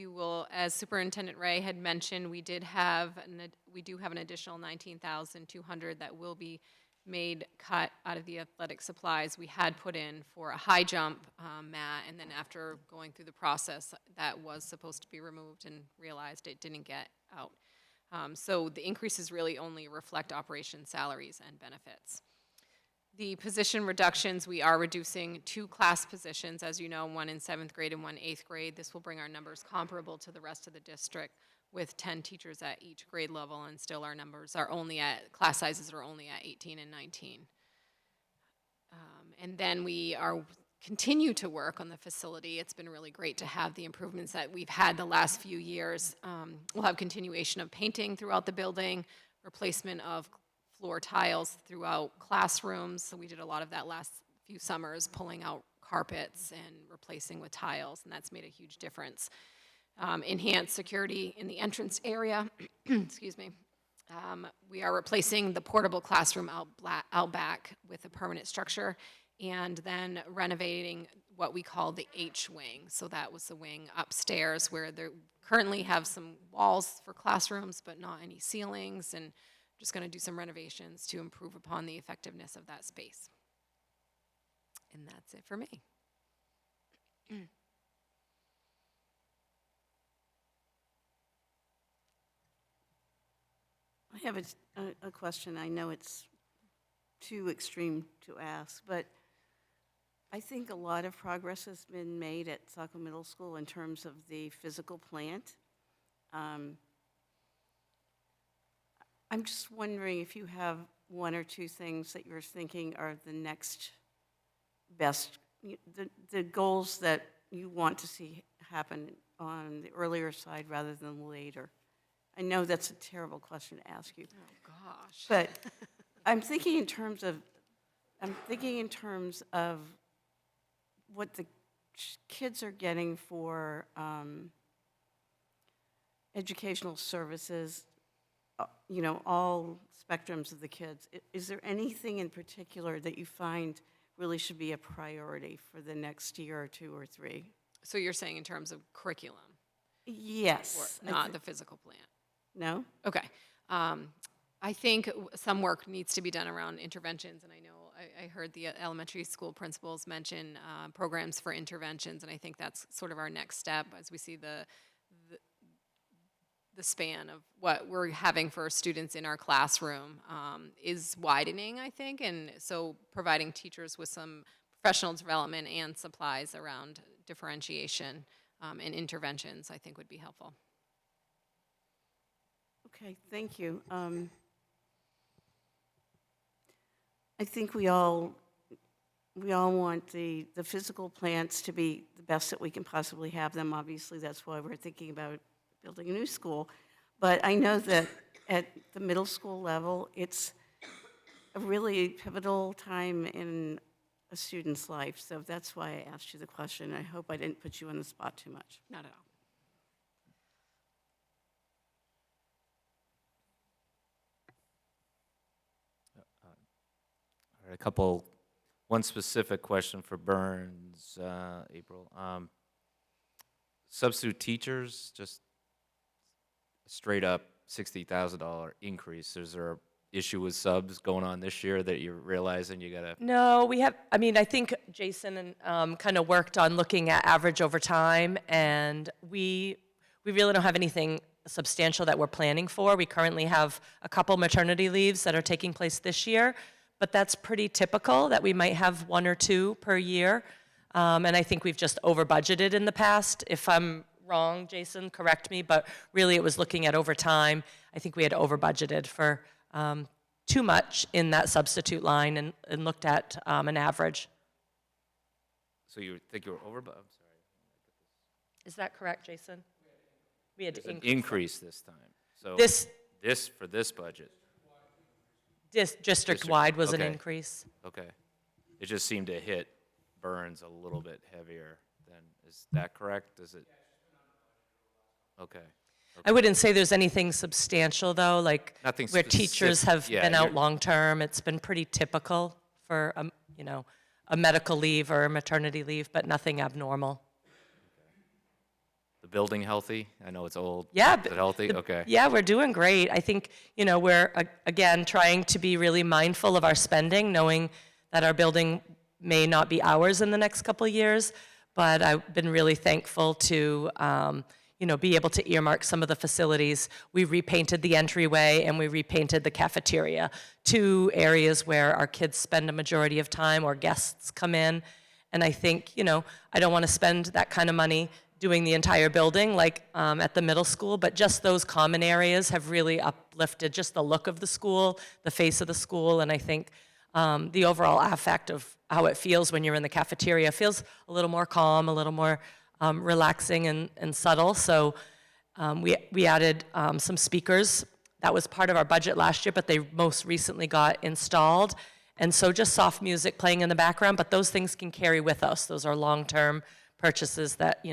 Superintendent Ray had mentioned, we do have an additional $19,200 that will be cut out of the athletic supplies we had put in for a high jump mat, and then after going through the process, that was supposed to be removed and realized it didn't get out. So the increases really only reflect operation salaries and benefits. The position reductions, we are reducing 2 class positions, as you know, 1 in 7th grade and 1 8th grade. This will bring our numbers comparable to the rest of the district with 10 teachers at each grade level, and still our numbers are class sizes are only at 18 and 19. And then we continue to work on the facility. It's been really great to have the improvements that we've had the last few years. We'll have continuation of painting throughout the building, replacement of floor tiles throughout classrooms. So we did a lot of that last few summers, pulling out carpets and replacing with tiles, and that's made a huge difference. Enhanced security in the entrance area, excuse me. We are replacing the portable classroom out back with a permanent structure, and then renovating what we call the H wing. So that was the wing upstairs where they currently have some walls for classrooms, but not any ceilings, and just going to do some renovations to improve upon the effectiveness of that space. And that's it for me. I have a question. I know it's too extreme to ask, but I think a lot of progress has been made at Saco Middle School in terms of the physical plant. I'm just wondering if you have 1 or 2 things that you're thinking are the next best, the goals that you want to see happen on the earlier side rather than later. I know that's a terrible question to ask you. Oh, gosh. But I'm thinking in terms of what the kids are getting for educational services, you know, all spectrums of the kids. Is there anything in particular that you find really should be a priority for the next year or two or three? So you're saying in terms of curriculum, or Yes. not the physical plan? No? Okay. I think some work needs to be done around interventions, and I know I heard the elementary school principals mention programs for interventions, and I think that's sort of our next step as we see the span of what we're having for students in our classroom is widening, I think, and so providing teachers with some professional development and supplies around differentiation and interventions, I think would be helpful. Okay, thank you. I think we all want the physical plants to be the best that we can possibly have them. Obviously, that's why we're thinking about building a new school. But I know that at the middle school level, it's a really pivotal time in a student's life. So that's why I asked you the question. I hope I didn't put you on the spot too much. Not at all. All right, one specific question for Burns, April. Substitute teachers, just a straight up $60,000 increase. Is there an issue with subs going on this year that you're realizing you gotta? No, we have, I mean, I think Jason kind of worked on looking at average over time, and we really don't have anything substantial that we're planning for. We currently have a couple maternity leaves that are taking place this year, but that's pretty typical that we might have 1 or 2 per year. And I think we've just over budgeted in the past. If I'm wrong, Jason, correct me, but really it was looking at over time. I think we had over budgeted for too much in that substitute line and looked at an average. So you think you were over? I'm sorry. Is that correct, Jason? We had There's to an increase this time. So This for this budget. district-wide was an okay. increase. Okay. It just seemed to hit Burns a little bit heavier than, is that correct? Is it? Okay. I wouldn't say there's anything substantial, though, like Nothing where teachers have specific. Yeah, been out you're- long-term. It's been pretty typical for, a medical leave or a maternity leave, but nothing abnormal. The building healthy? I know it's old. Yeah. Is it healthy? Okay. Yeah, we're doing great. I think, we're, again, trying to be really mindful of our spending, knowing that our building may not be ours in the next couple of years, but I've been really thankful to, be able to earmark some of the facilities. We repainted the entryway and we repainted the cafeteria, 2 areas where our kids spend a majority of time or guests come in. And I think, I don't want to spend that kind of money doing the entire building like at the middle school, but just those common areas have really uplifted just the look of the school, the face of the school, and I think the overall affect of how it feels when you're in the cafeteria feels a little more calm, a little more relaxing and subtle. So we added some speakers. That was part of our budget last year, but they most recently got installed. And so just soft music playing in the background, but those things can carry with us. Those are long-term purchases that,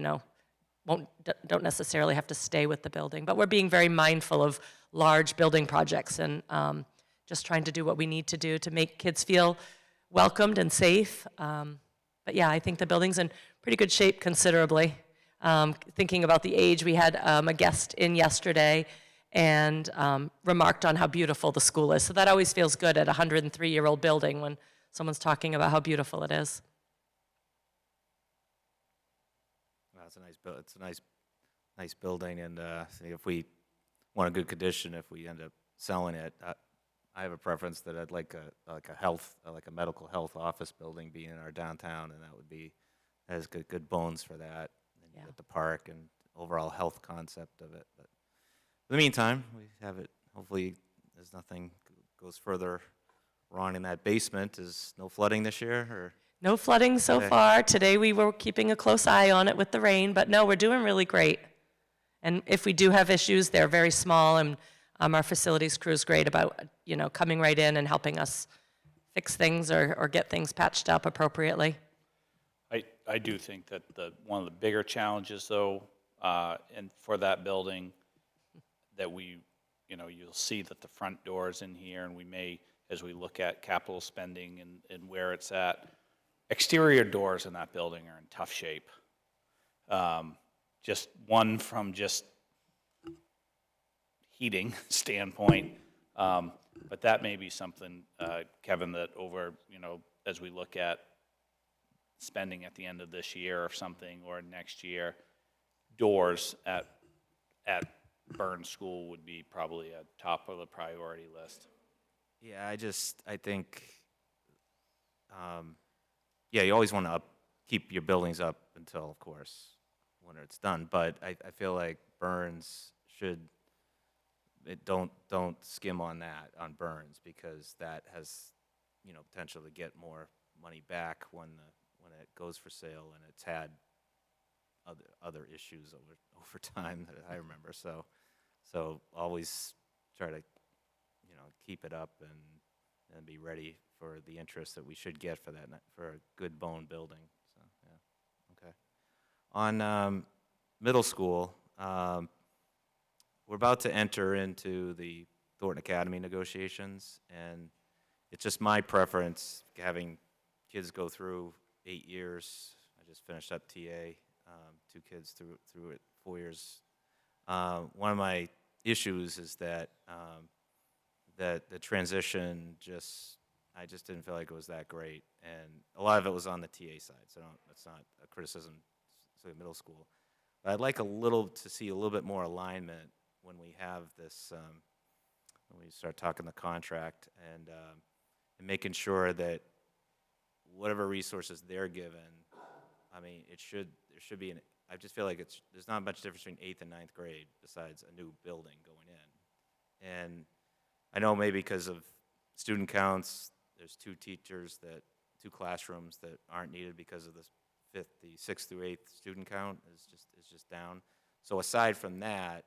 don't necessarily have to stay with the building. But we're being very mindful of large building projects and just trying to do what we need to do to make kids feel welcomed and safe. But yeah, I think the building's in pretty good shape considerably. Thinking about the age, we had a guest in yesterday and remarked on how beautiful the school is. So that always feels good at a 103-year-old building when someone's talking about how beautiful it is. It's a nice building, and if we want a good condition, if we end up selling it, I have a preference that I'd like a medical health office building be in our downtown, and has good bones for that. And you got the park and overall health concept of it. But in the meantime, we have it. Hopefully, as nothing goes further wrong in that basement. Is no flooding this year, or? No flooding so Okay. far. Today we were keeping a close eye on it with the rain, but no, we're doing really great. And if we do have issues, they're very small, and our facilities crew is great about, coming right in and helping us fix things or get things patched up appropriately. I do think that one of the bigger challenges, though, and for that building that we, you'll see that the front door is in here, and we may, as we look at capital spending and where it's at, exterior doors in that building are in tough shape. Just one from just heating standpoint, but that may be something, Kevin, that as we look at spending at the end of this year or something, or next year, doors at Burns School would be probably a top of the priority list. Yeah, I think, yeah, you always want to keep your buildings up until, of course, when it's done. But I feel like Burns don't skim on that, on Burns, because that has, potential to get more money back when it goes for sale, and it's had other issues over time that I remember. So always try to, keep it up and be ready for the interest that we should get for that, for a good bone building. So yeah, okay. On middle school, we're about to enter into the Thornton Academy negotiations, and it's just my preference having kids go through 8 years. I just finished up TA, 2 kids through it, 4 years. One of my issues is that that the transition I just didn't feel like it was that great, and a lot of it was on the TA side. So that's not a criticism to the middle school. But I'd like to see a little bit more alignment when we have this, when we start talking the contract, and making sure that whatever resources they're given, I mean, there should be I just feel like there's not much difference between 8th and 9th grade besides a new building going in. And I know maybe because of student counts, there's 2 classrooms that aren't needed because of the 6th through 8th student count is just down. So aside from that,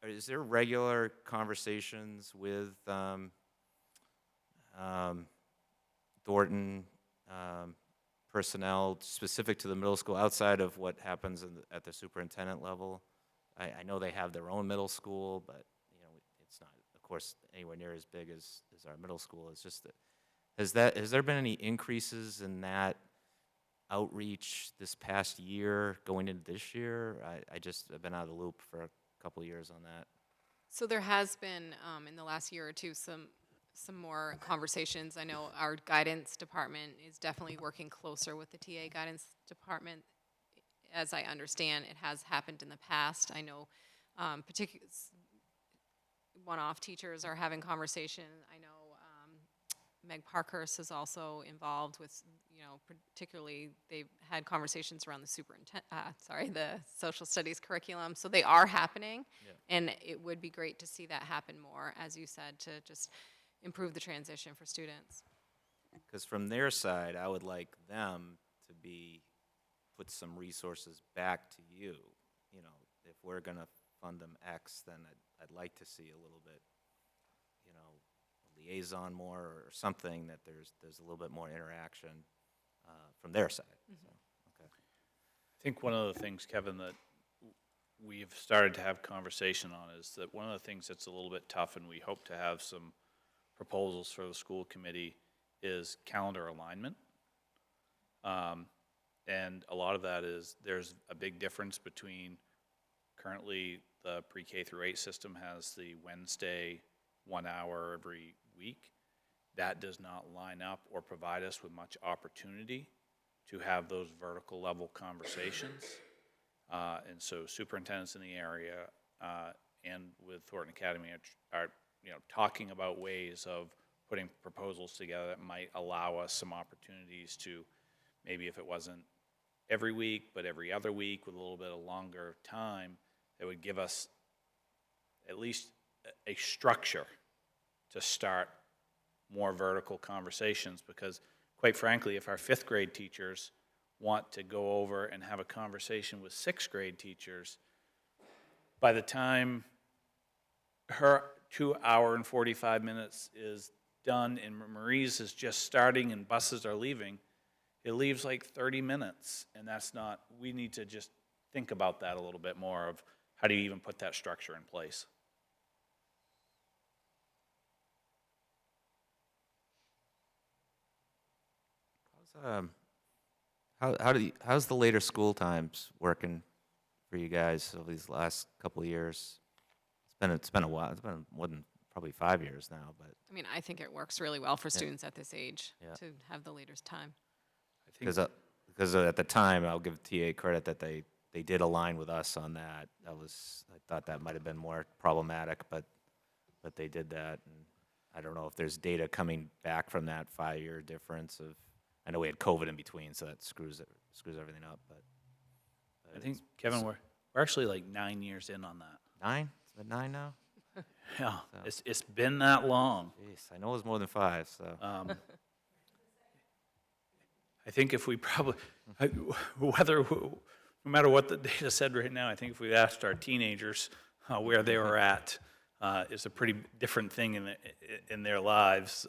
is there regular conversations with Thornton personnel specific to the middle school outside of what happens at the superintendent level? I know they have their own middle school, but it's not, of course, anywhere near as big as our middle school. It's just that has there been any increases in that outreach this past year going into this year? I've been out of the loop for a couple of years on that. So there has been, in the last year or two, some more conversations. I know our guidance department is definitely working closer with the TA guidance department. As I understand, it has happened in the past. I know particular one-off teachers are having conversation. I know Meg Parkhurst is also involved with, particularly they've had conversations around the social studies curriculum. So they are happening, and it would be great to see that happen more, as you said, to just improve the transition for students. Because from their side, I would like them to put some resources back to you. If we're going to fund them X, then I'd like to see a little bit, liaison more or something, that there's a little bit more interaction from their side. So, okay. I think one of the things, Kevin, that we've started to have conversation on is that one of the things that's a little bit tough, and we hope to have some proposals for the school committee, is calendar alignment. And a lot of that is there's a big difference between currently the pre-K through 8 system has the Wednesday 1 hour every week. That does not line up or provide us with much opportunity to have those vertical level conversations. And so superintendents in the area and with Thornton Academy are talking about ways of putting proposals together that might allow us some opportunities to, maybe if it wasn't every week, but every other week with a little bit of longer time, that would give us at least a structure to start more vertical conversations. Because quite frankly, if our 5th grade teachers want to go over and have a conversation with 6th grade teachers, by the time her 2 hour and 45 minutes is done and Marie's is just starting and buses are leaving, it leaves like 30 minutes. And that's not, we need to just think about that a little bit more of, how do you even put that structure in place? How's the later school times working for you guys over these last couple of years? It's been a while. It's been more than probably 5 years now, but I mean, I think it works really well for students at this age Yeah. to have the later time. I think because at the time, I'll give TA credit that they did align with us on that. I thought that might have been more problematic, but they did that. And I don't know if there's data coming back from that 5-year difference of, I know we had COVID in between, so that screws everything up, but. I think, Kevin, we're actually like 9 years in on that. 9? It's been 9 now? Yeah, it's been that long. Jeez, I know it was more than 5, so. I think if we probably, no matter what the data said right now, I think if we asked our teenagers where they were at, it's a pretty different thing in their lives.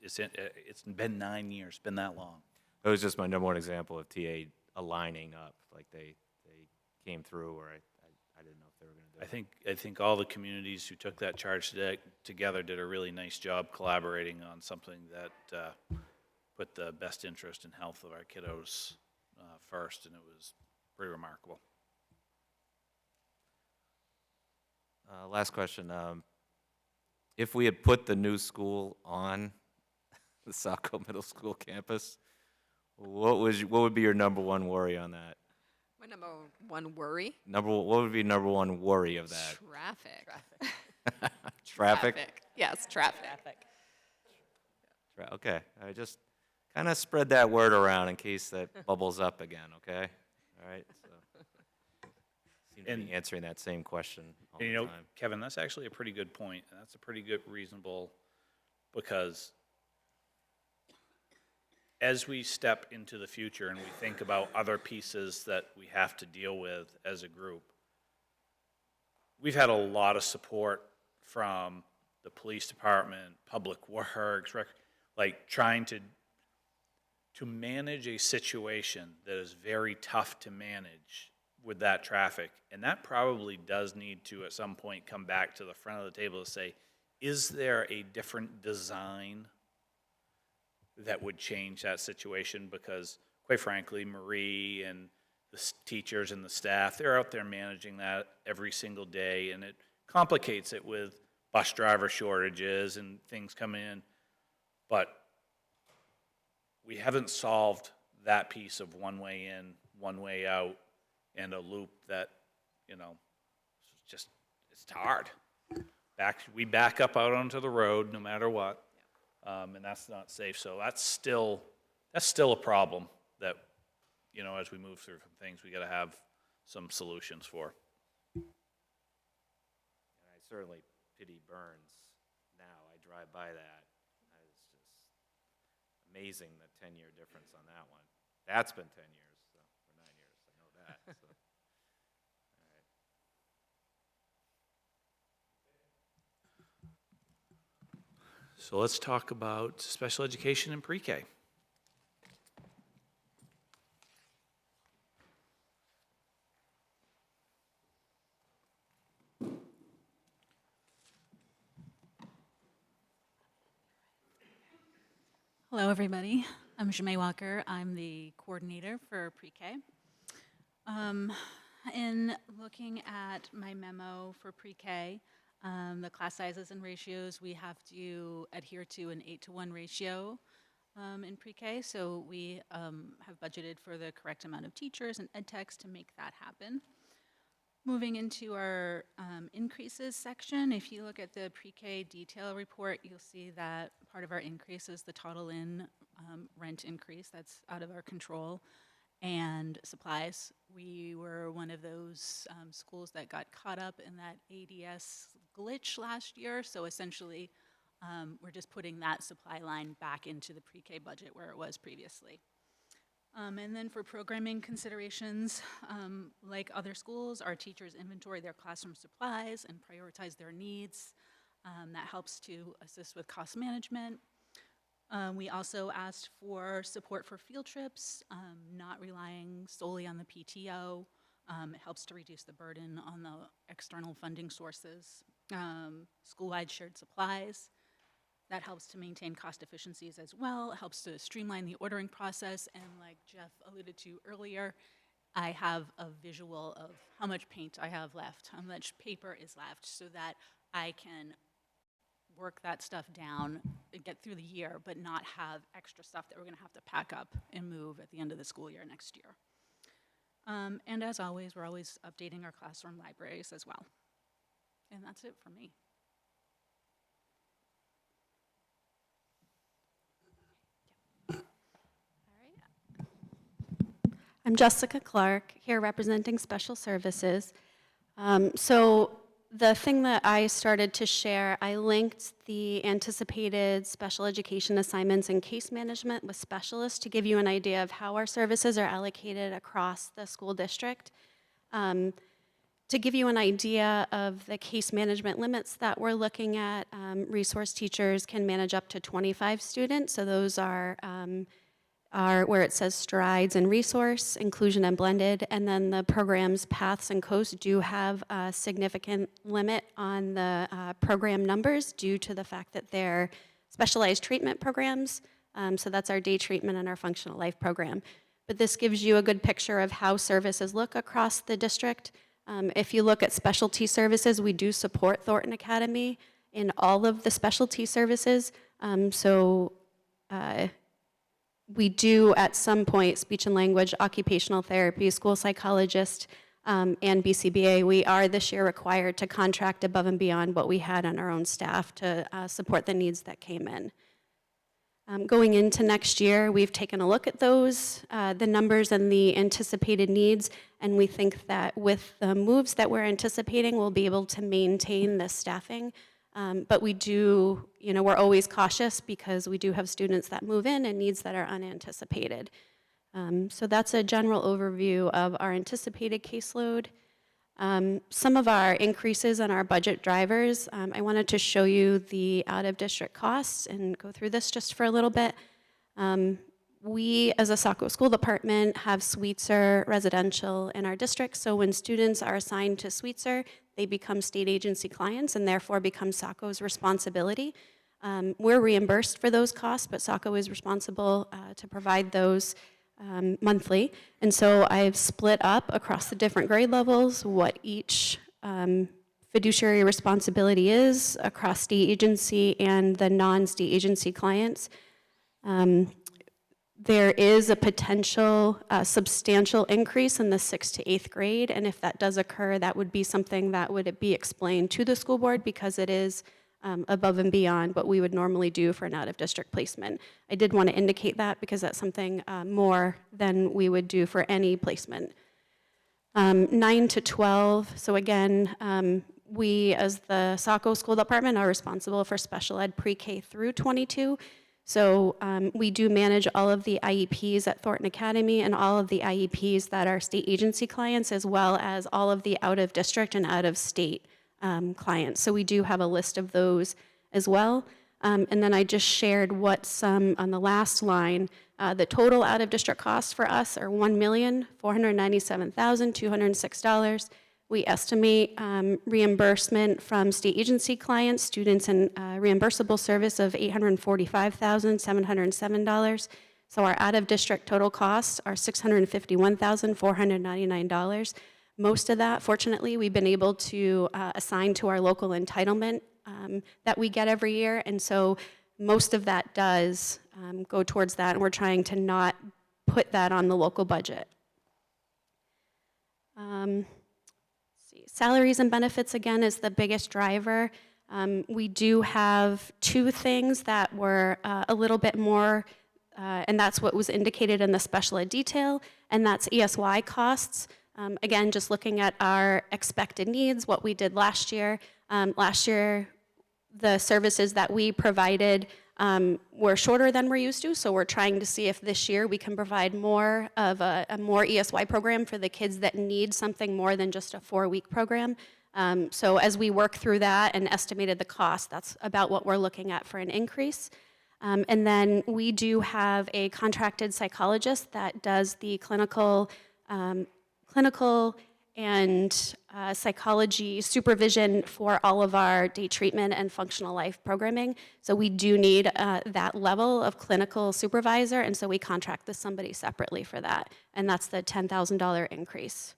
It's been 9 years, been that long. That was just my number one example of TA aligning up, like they came through, or I didn't know if they were going to do it. I think all the communities who took that charge together did a really nice job collaborating on something that put the best interest and health of our kiddos first, and it was pretty remarkable. Last question. If we had put the new school on the Saco Middle School campus, what would be your number one worry on that? My number one worry? What would be number one worry of that? Traffic. Traffic? Yes, traffic. Okay, I just kind of spread that word around in case that bubbles up again, okay? All right, so. Seem to be answering that same question all And the you know, time. Kevin, that's actually a pretty good point, and that's a pretty good reasonable, because as we step into the future and we think about other pieces that we have to deal with as a group, we've had a lot of support from the police department, public works, like trying to manage a situation that is very tough to manage with that traffic. And that probably does need to, at some point, come back to the front of the table to say, is there a different design that would change that situation? Because, quite frankly, Marie and the teachers and the staff, they're out there managing that every single day, and it complicates it with bus driver shortages and things coming in. But we haven't solved that piece of one way in, one way out, and a loop that, it's hard. We back up out onto the road no matter what, and that's not safe. So that's still a problem that, as we move through things, we got to have some solutions for. And I certainly pity Burns now. I drive by that. It's just amazing the 10-year difference on that one. That's been 10 years, so, or 9 years, I know that. So. So let's talk about special education and pre-K. Hello, everybody. I'm Jamae Walker. I'm the coordinator for pre-K. In looking at my memo for pre-K, the class sizes and ratios, we have to adhere to an 8-to-1 ratio in pre-K. So we have budgeted for the correct amount of teachers and ed techs to make that happen. Moving into our increases section, if you look at the pre-K detail report, you'll see that part of our increase is the total in rent increase that's out of our control, and supplies. We were one of those schools that got caught up in that ADS glitch last year, so essentially we're just putting that supply line back into the pre-K budget where it was previously. And then for programming considerations, like other schools, our teachers inventory their classroom supplies and prioritize their needs. That helps to assist with cost management. We also asked for support for field trips, not relying solely on the PTO, It helps to reduce the burden on the external funding sources. School-wide shared supplies, that helps to maintain cost efficiencies as well. It helps to streamline the ordering process. And like Jeff alluded to earlier, I have a visual of how much paint I have left, how much paper is left, so that I can work that stuff down and get through the year, but not have extra stuff that we're going to have to pack up and move at the end of the school year next year. And as always, we're always updating our classroom libraries as well. And that's it for me. I'm Jessica Clark, here representing Special Services. So the thing that I started to share, I linked the anticipated special education assignments and case management with specialists to give you an idea of how our services are allocated across the school district. To give you an idea of the case management limits that we're looking at, resource teachers can manage up to 25 students. So those are where it says strides and resource, inclusion and blended, and then the programs paths and coasts do have a significant limit on the program numbers due to the fact that they're specialized treatment programs. So that's our day treatment and our functional life program. But this gives you a good picture of how services look across the district. If you look at specialty services, we do support Thornton Academy in all of the specialty services. We do, at some point, speech and language, occupational therapy, school psychologist, and BCBA. We are this year required to contract above and beyond what we had on our own staff to support the needs that came in. Going into next year, we've taken a look at those, the numbers and the anticipated needs, and we think that with the moves that we're anticipating, we'll be able to maintain the staffing. But we do, we're always cautious because we do have students that move in and needs that are unanticipated. So that's a general overview of our anticipated caseload. Some of our increases on our budget drivers, I wanted to show you the out-of-district costs and go through this just for a little bit. We, as a Saco School Department, have Sweetser residential in our district, so when students are assigned to Sweetser, they become state agency clients and therefore become Saco's responsibility. We're reimbursed for those costs, but Saco is responsible to provide those monthly. And so I've split up across the different grade levels what each fiduciary responsibility is across state agency and the non-state agency clients. There is a potential substantial increase in the 6th to 8th grade, and if that does occur, that would be something that would be explained to the school board because it is above and beyond what we would normally do for an out-of-district placement. I did want to indicate that because that's something more than we would do for any placement. 9 to 12, so again, we as the Saco School Department are responsible for special ed pre-K through 22. So we do manage all of the IEPs at Thornton Academy and all of the IEPs that are state agency clients, as well as all of the out-of-district and out-of-state clients. So we do have a list of those as well. And then I just shared what some, on the last line, the total out-of-district costs for us are $1,497,206. We estimate reimbursement from state agency clients, students, and reimbursable service of $845,707. So our out-of-district total costs are $651,499. Most of that, fortunately, we've been able to assign to our local entitlement that we get every year, and so most of that does go towards that, and we're trying to not put that on the local budget. Salaries and benefits, again, is the biggest driver. We do have two things that were a little bit more, and that's what was indicated in the special ed detail, and that's ESY costs. Again, just looking at our expected needs, what we did last year. Last year, the services that we provided were shorter than we're used to, so we're trying to see if this year we can provide more of a more ESY program for the kids that need something more than just a 4-week program. So as we work through that and estimated the cost, that's about what we're looking at for an increase. And then we do have a contracted psychologist that does the clinical and psychology supervision for all of our day treatment and functional life programming. So we do need that level of clinical supervisor, and so we contract with somebody separately for that, and that's the $10,000 increase.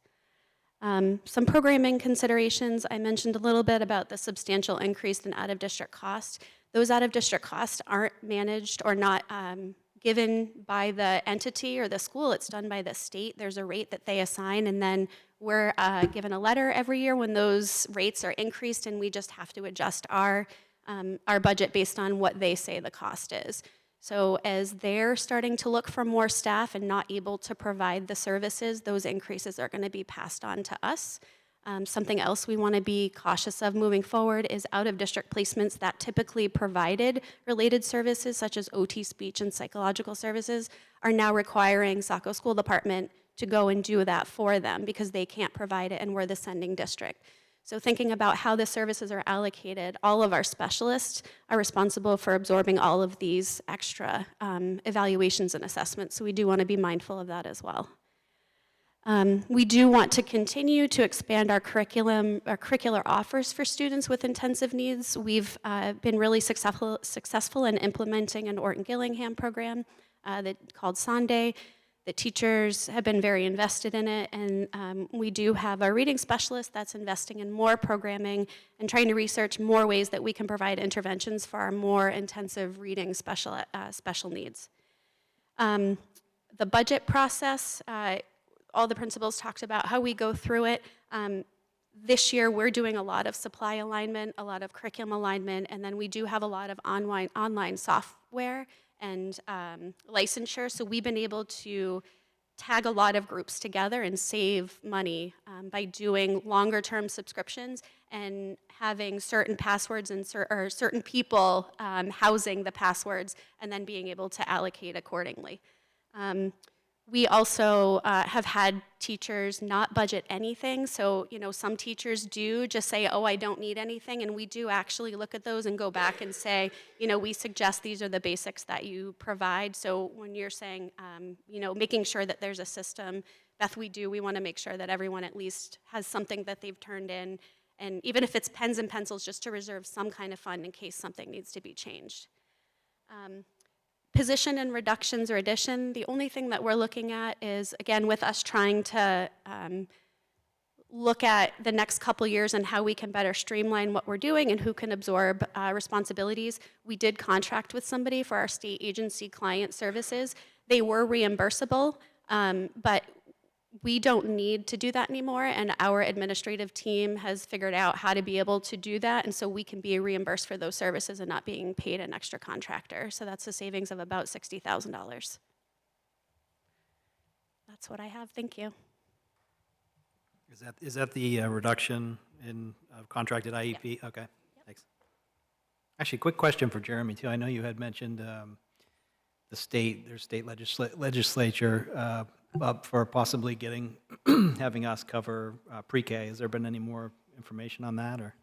Some programming considerations, I mentioned a little bit about the substantial increase in out-of-district costs. Those out-of-district costs aren't managed or not given by the entity or the school, it's done by the state. There's a rate that they assign, and then we're given a letter every year when those rates are increased, and we just have to adjust our budget based on what they say the cost is. So as they're starting to look for more staff and not able to provide the services, those increases are going to be passed on to us. Something else we want to be cautious of moving forward is out-of-district placements that typically provided related services, such as OT speech and psychological services, are now requiring Saco School Department to go and do that for them because they can't provide it and we're the sending district. So thinking about how the services are allocated, all of our specialists are responsible for absorbing all of these extra evaluations and assessments, so we do want to be mindful of that as well. We do want to continue to expand our curriculum, our curricular offers for students with intensive needs. We've been really successful in implementing an Orton Gillingham program called Sunday. The teachers have been very invested in it, and we do have a reading specialist that's investing in more programming and trying to research more ways that we can provide interventions for our more intensive reading special needs. The budget process, all the principals talked about how we go through it. This year, we're doing a lot of supply alignment, a lot of curriculum alignment, and then we do have a lot of online software and licensure, so we've been able to tag a lot of groups together and save money by doing longer-term subscriptions and having certain passwords and certain people housing the passwords and then being able to allocate accordingly. We also have had teachers not budget anything, so some teachers do just say, oh, I don't need anything, and we do actually look at those and go back and say, we suggest these are the basics that you provide. So when you're saying, making sure that there's a system, Beth, we want to make sure that everyone at least has something that they've turned in, and even if it's pens and pencils, just to reserve some kind of fund in case something needs to be changed. Position and reductions or addition, the only thing that we're looking at is, again, with us trying to look at the next couple years and how we can better streamline what we're doing and who can absorb responsibilities. We did contract with somebody for our state agency client services. They were reimbursable, but we don't need to do that anymore, and our administrative team has figured out how to be able to do that, and so we can be reimbursed for those services and not being paid an extra contractor. So that's a savings of about $60,000. That's what I have. Thank you. Is that the reduction in contracted IEP? Yep. Okay, thanks. Actually, quick question for Jeremy, too. I know you had mentioned their state legislature up for possibly having us cover pre-K. Has there been any more information on that, or?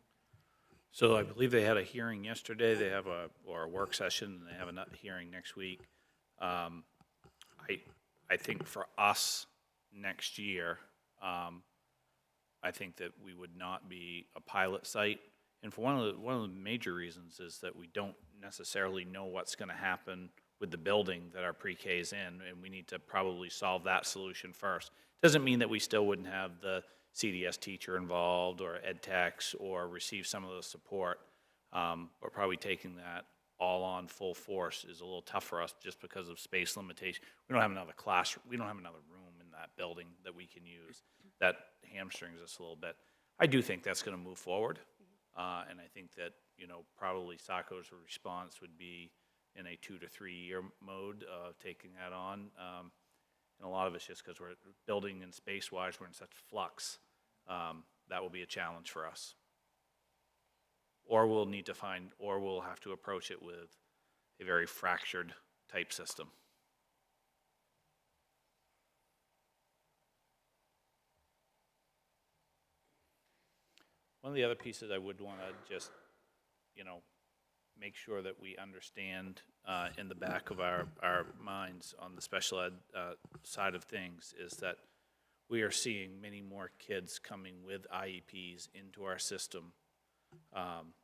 So I believe they had a hearing yesterday. They have a work session, and they have a hearing next week. I think for us next year, I think that we would not be a pilot site. And for one of the major reasons is that we don't necessarily know what's going to happen with the building that our pre-K is in, and we need to probably solve that solution first. Doesn't mean that we still wouldn't have the CDS teacher involved or ed techs or receive some of the support, but probably taking that all on full force is a little tough for us just because of space limitation. We don't have another classroom, we don't have another room in that building that we can use. That hamstrings us a little bit. I do think that's going to move forward, and I think that probably Saco's response would be in a 2 to 3 year mode of taking that on. And a lot of it's just because we're building and space-wise, we're in such flux. That will be a challenge for us. Or we'll have to approach it with a very fractured type system. One of the other pieces I would want to just, make sure that we understand in the back of our minds on the special ed side of things is that we are seeing many more kids coming with IEPs into our system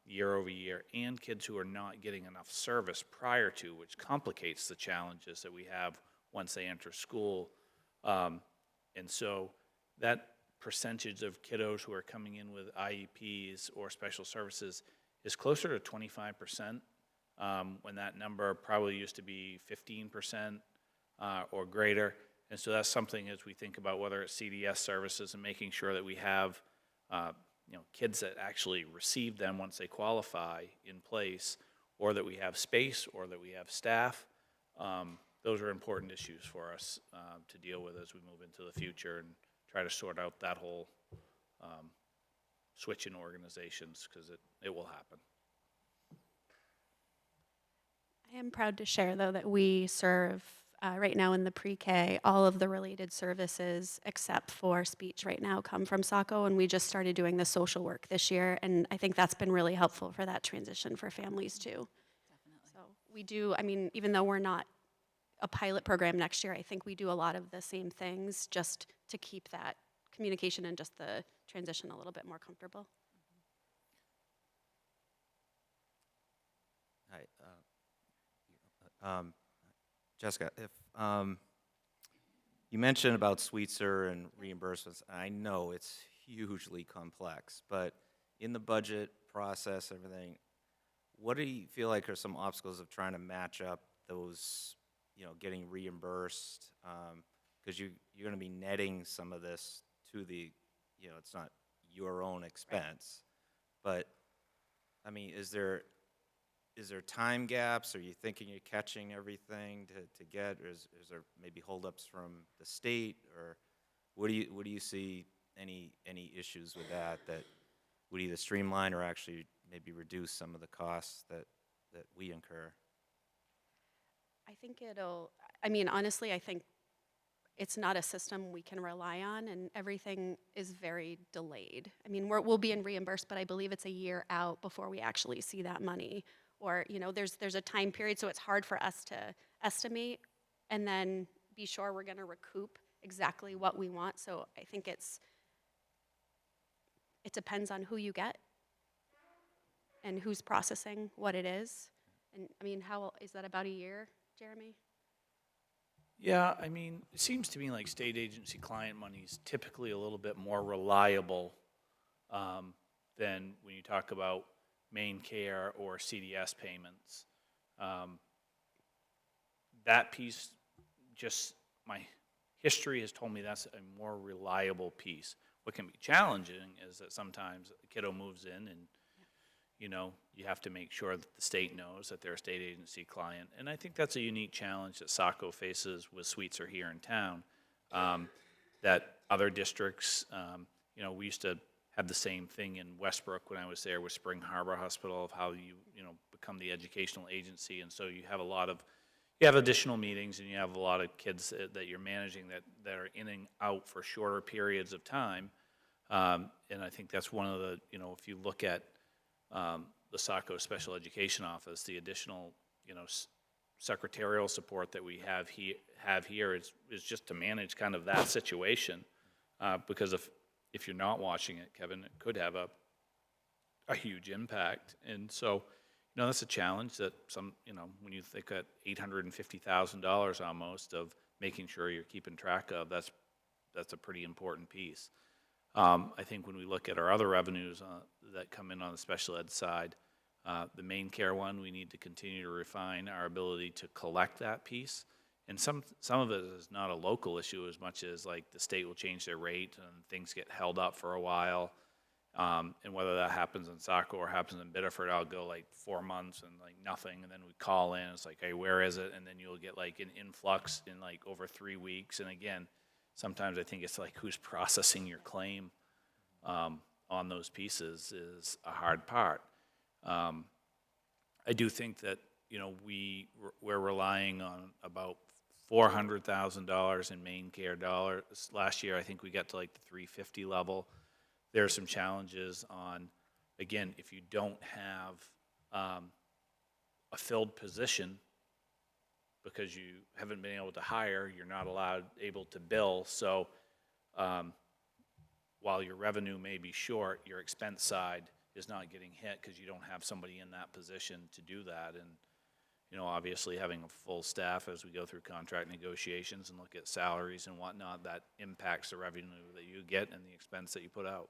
year over year, and kids who are not getting enough service prior to, which complicates the challenges that we have once they enter school. And so that percentage of kiddos who are coming in with IEPs or special services is closer to 25%, when that number probably used to be 15% or greater. And so that's something as we think about whether it's CDS services and making sure that we have kids that actually receive them once they qualify in place, or that we have space, or that we have staff. Those are important issues for us to deal with as we move into the future and try to sort out that whole switch in organizations, because it will happen. I am proud to share, though, that we serve right now in the pre-K, all of the related services except for speech right now come from Saco, and we just started doing the social work this year, and I think that's been really helpful for that transition for families too. Definitely. So we do, I mean, even though we're not a pilot program next year, I think we do a lot of the same things just to keep that communication and just the transition a little bit more comfortable. Hi. Jessica, if you mentioned about Sweetser and reimbursements, I know it's hugely complex, but in the budget process, everything, what do you feel like are some obstacles of trying to match up those, getting reimbursed? Because you're going to be netting some of this to the, it's not your own expense, but I mean, is there time gaps? Are you thinking you're catching everything to get, or is there maybe holdups from the state, or what do you see any issues with that would either streamline or actually maybe reduce some of the costs that we incur? I think honestly, I think it's not a system we can rely on, and everything is very delayed. I mean, we'll be in reimbursed, but I believe it's a year out before we actually see that money. Or, there's a time period, so it's hard for us to estimate and then be sure we're going to recoup exactly what we want. So I think it depends on who you get and who's processing what it is. And I mean, how is that, about a year, Jeremy? Yeah, I mean, it seems to me like state agency client money is typically a little bit more reliable than when you talk about main care or CDS payments. That piece, just my history has told me that's a more reliable piece. What can be challenging is that sometimes a kiddo moves in and you have to make sure that the state knows that they're a state agency client. And I think that's a unique challenge that Saco faces with Sweetser here in town, that other districts, we used to have the same thing in Westbrook when I was there with Spring Harbor Hospital, of how you become the educational agency. And so you have additional meetings, and you have a lot of kids that you're managing that are in and out for shorter periods of time. And I think that's one of the, if you look at the Saco Special Education Office, the additional, secretarial support that we have here is just to manage kind of that situation. Because if you're not watching it, Kevin, it could have a huge impact. And so, that's a challenge that when you think at $850,000 almost of making sure you're keeping track of, that's a pretty important piece. I think when we look at our other revenues that come in on the special ed side, the main care one, we need to continue to refine our ability to collect that piece. And some of it is not a local issue as much as like the state will change their rate and things get held up for a while. And whether that happens in Saco or happens in Biddeford, I'll go like 4 months and like nothing. And then we call in, it's like, hey, where is it? And then you'll get like an influx in like over 3 weeks. And again, sometimes I think it's like who's processing your claim on those pieces is a hard part. I do think that, we're relying on about $400,000 in main care dollars. Last year, I think we got to like the $350 level. There are some challenges on, again, if you don't have a filled position because you haven't been able to hire, you're not able to bill. So while your revenue may be short, your expense side is not getting hit because you don't have somebody in that position to do that. And, you know, obviously having a full staff as we go through contract negotiations and look at salaries and whatnot, that impacts the revenue that you get and the expense that you put out.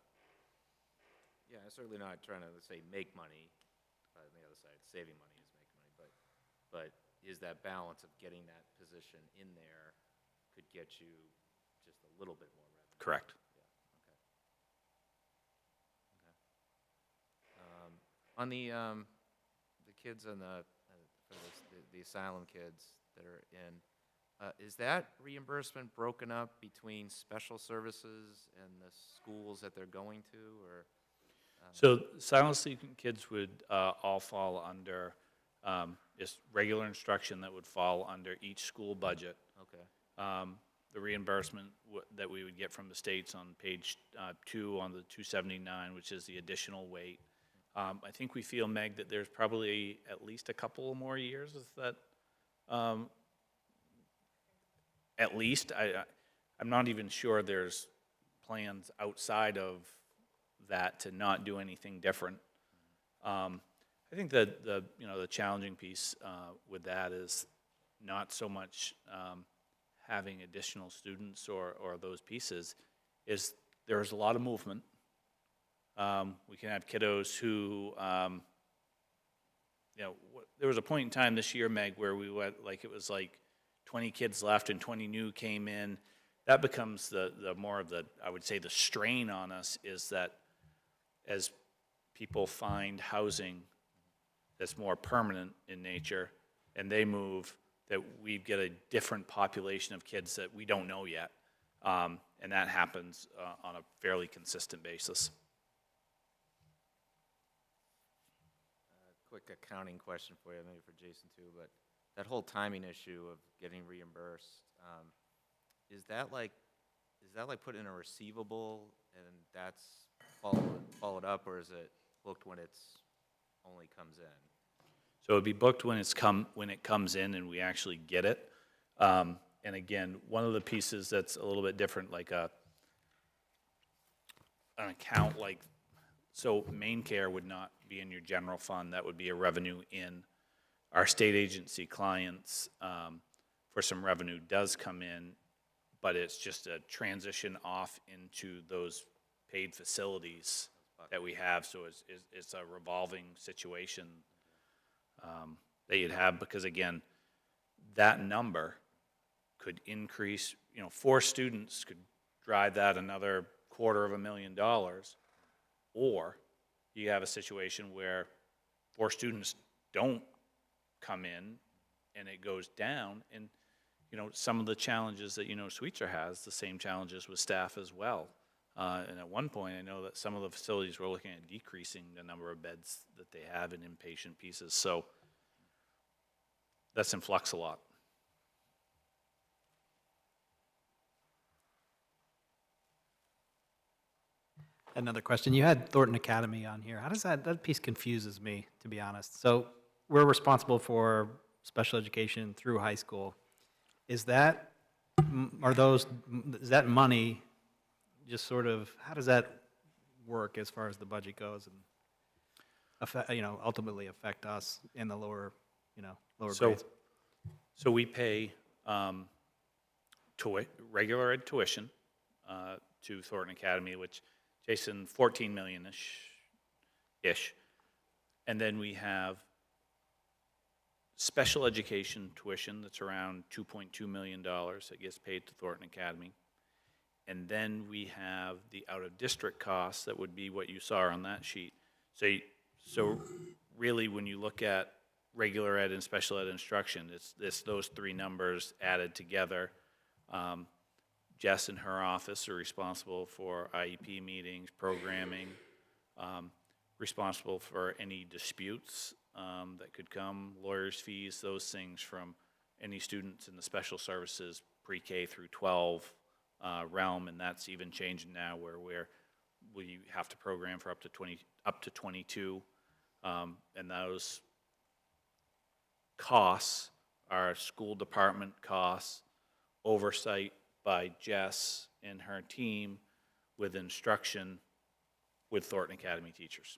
Yeah, I'm certainly not trying to, say, make money. On the other side, saving money is making money, but is that balance of getting that position in there could get you just a little bit more revenue? Correct. On the kids on the asylum kids that are in, is that reimbursement broken up between special services and the schools that they're going to, or? So silent sleeping kids would all fall under just regular instruction that would fall under each school budget. Okay. The reimbursement that we would get from the states on page 2 on the 279, which is the additional weight. I think we feel, Meg, that there's probably at least a couple more years of that. At least, I'm not even sure there's plans outside of that to not do anything different. I think that the challenging piece with that is not so much having additional students or those pieces, is there's a lot of movement. We can have kiddos who, there was a point in time this year, Meg, where we went, like, it was like 20 kids left and 20 new came in. That becomes the more of the, I would say, the strain on us is that as people find housing that's more permanent in nature and they move, that we get a different population of kids that we don't know yet. And that happens on a fairly consistent basis. Quick accounting question for you, maybe for Jason too, but that whole timing issue of getting reimbursed, is that like put in a receivable and that's followed up, or is it booked when it's only comes in? So it'd be booked when it comes in and we actually get it. And again, one of the pieces that's a little bit different, like an account like, so main care would not be in your general fund. That would be a revenue in. Our state agency clients, for some revenue does come in, but it's just a transition off into those paid facilities that we have. So it's a revolving situation that you'd have, because again, that number could increase, 4 students could drive that another $250,000, or you have a situation where 4 students don't come in and it goes down. And, some of the challenges that, Sweetser has, the same challenges with staff as well. And at one point, I know that some of the facilities were looking at decreasing the number of beds that they have in inpatient pieces. So that's in flux a lot. Another question. You had Thornton Academy on here. How does that piece confuses me, to be honest. So we're responsible for special education through high school. Is that money just sort of, how does that work as far as the budget goes and affect, ultimately affect us in the lower grades? So we pay regular ed tuition to Thornton Academy, which, Jason, 14 million-ish. And then we have special education tuition that's around $2.2 million that gets paid to Thornton Academy. And then we have the out-of-district costs that would be what you saw on that sheet. So really, when you look at regular ed and special ed instruction, it's those 3 numbers added together. Jess and her office are responsible for IEP meetings, programming, responsible for any disputes that could come, lawyers' fees, those things from any students in the special services pre-K through 12 realm, and that's even changing now where we have to program for up to 22, and those costs are school department costs, oversight by Jess and her team with instruction with Thornton Academy teachers.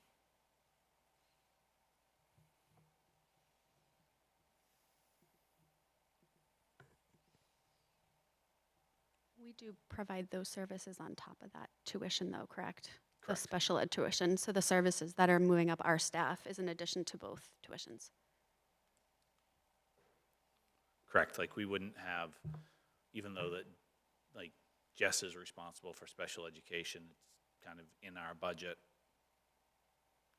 We do provide those services on top of that tuition, though, correct? The Correct. special ed tuition. So the services that are moving up our staff is in addition to both tuitions. Correct, like we wouldn't have, even though that, like Jess is responsible for special education, it's kind of in our budget,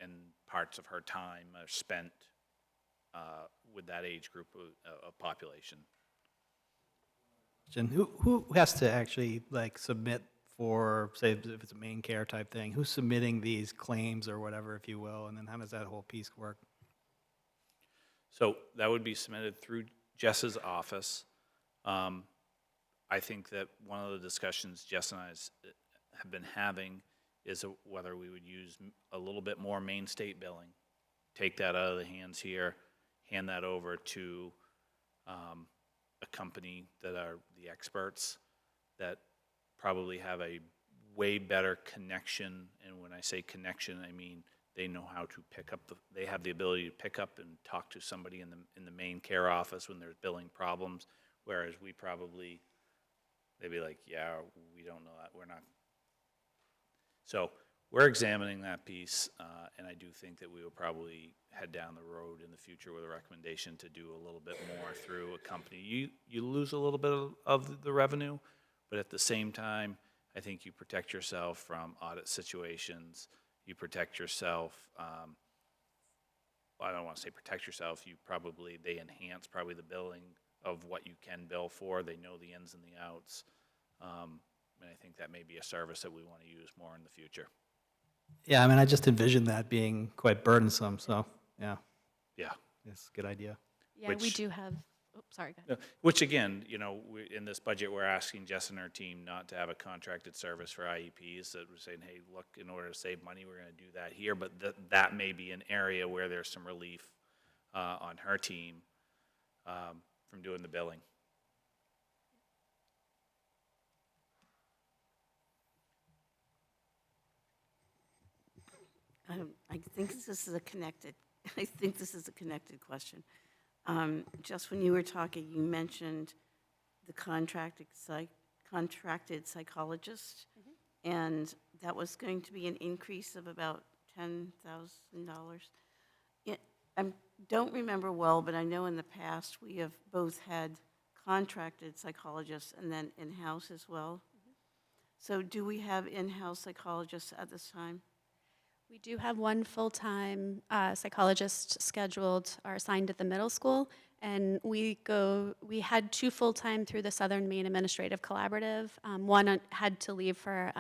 and parts of her time are spent with that age group of population. Who has to actually like submit for, say, if it's a main care type thing, who's submitting these claims or whatever, if you will, and then how does that whole piece work? So that would be submitted through Jess's office. I think that one of the discussions Jess and I have been having is whether we would use a little bit more main state billing, take that out of the hands here, hand that over to a company that are the experts that probably have a way better connection. And when I say connection, I mean they know how to pick up they have the ability to pick up and talk to somebody in the main care office when there's billing problems, whereas they'd be like, yeah, we don't know that, we're not. So we're examining that piece, and I do think that we will probably head down the road in the future with a recommendation to do a little bit more through a company. You lose a little bit of the revenue, but at the same time, I think you protect yourself from audit situations. You protect yourself. I don't want to say protect yourself. They enhance probably the billing of what you can bill for. They know the ins and the outs, and I think that may be a service that we want to use more in the future. Yeah, I mean, I just envisioned that being quite burdensome, so, yeah, Yeah. it's a good idea. Yeah, we Which- do have, oh, sorry, go ahead. Which again, in this budget, we're asking Jess and her team not to have a contracted service for IEPs. That we're saying, hey, look, in order to save money, we're going to do that here. But that may be an area where there's some relief on her team from doing the billing. I think this is a connected, I think this is a connected question. Just when you were talking, you mentioned the contracted psychologist, and that was going to be an increase of about $10,000. I don't remember well, but I know in the past we have both had contracted psychologists and then in-house as well. So do we have in-house psychologists at this time? We do have one full-time psychologist scheduled or assigned at the middle school, and we had two full-time through the Southern Maine Administrative Collaborative. One had to leave for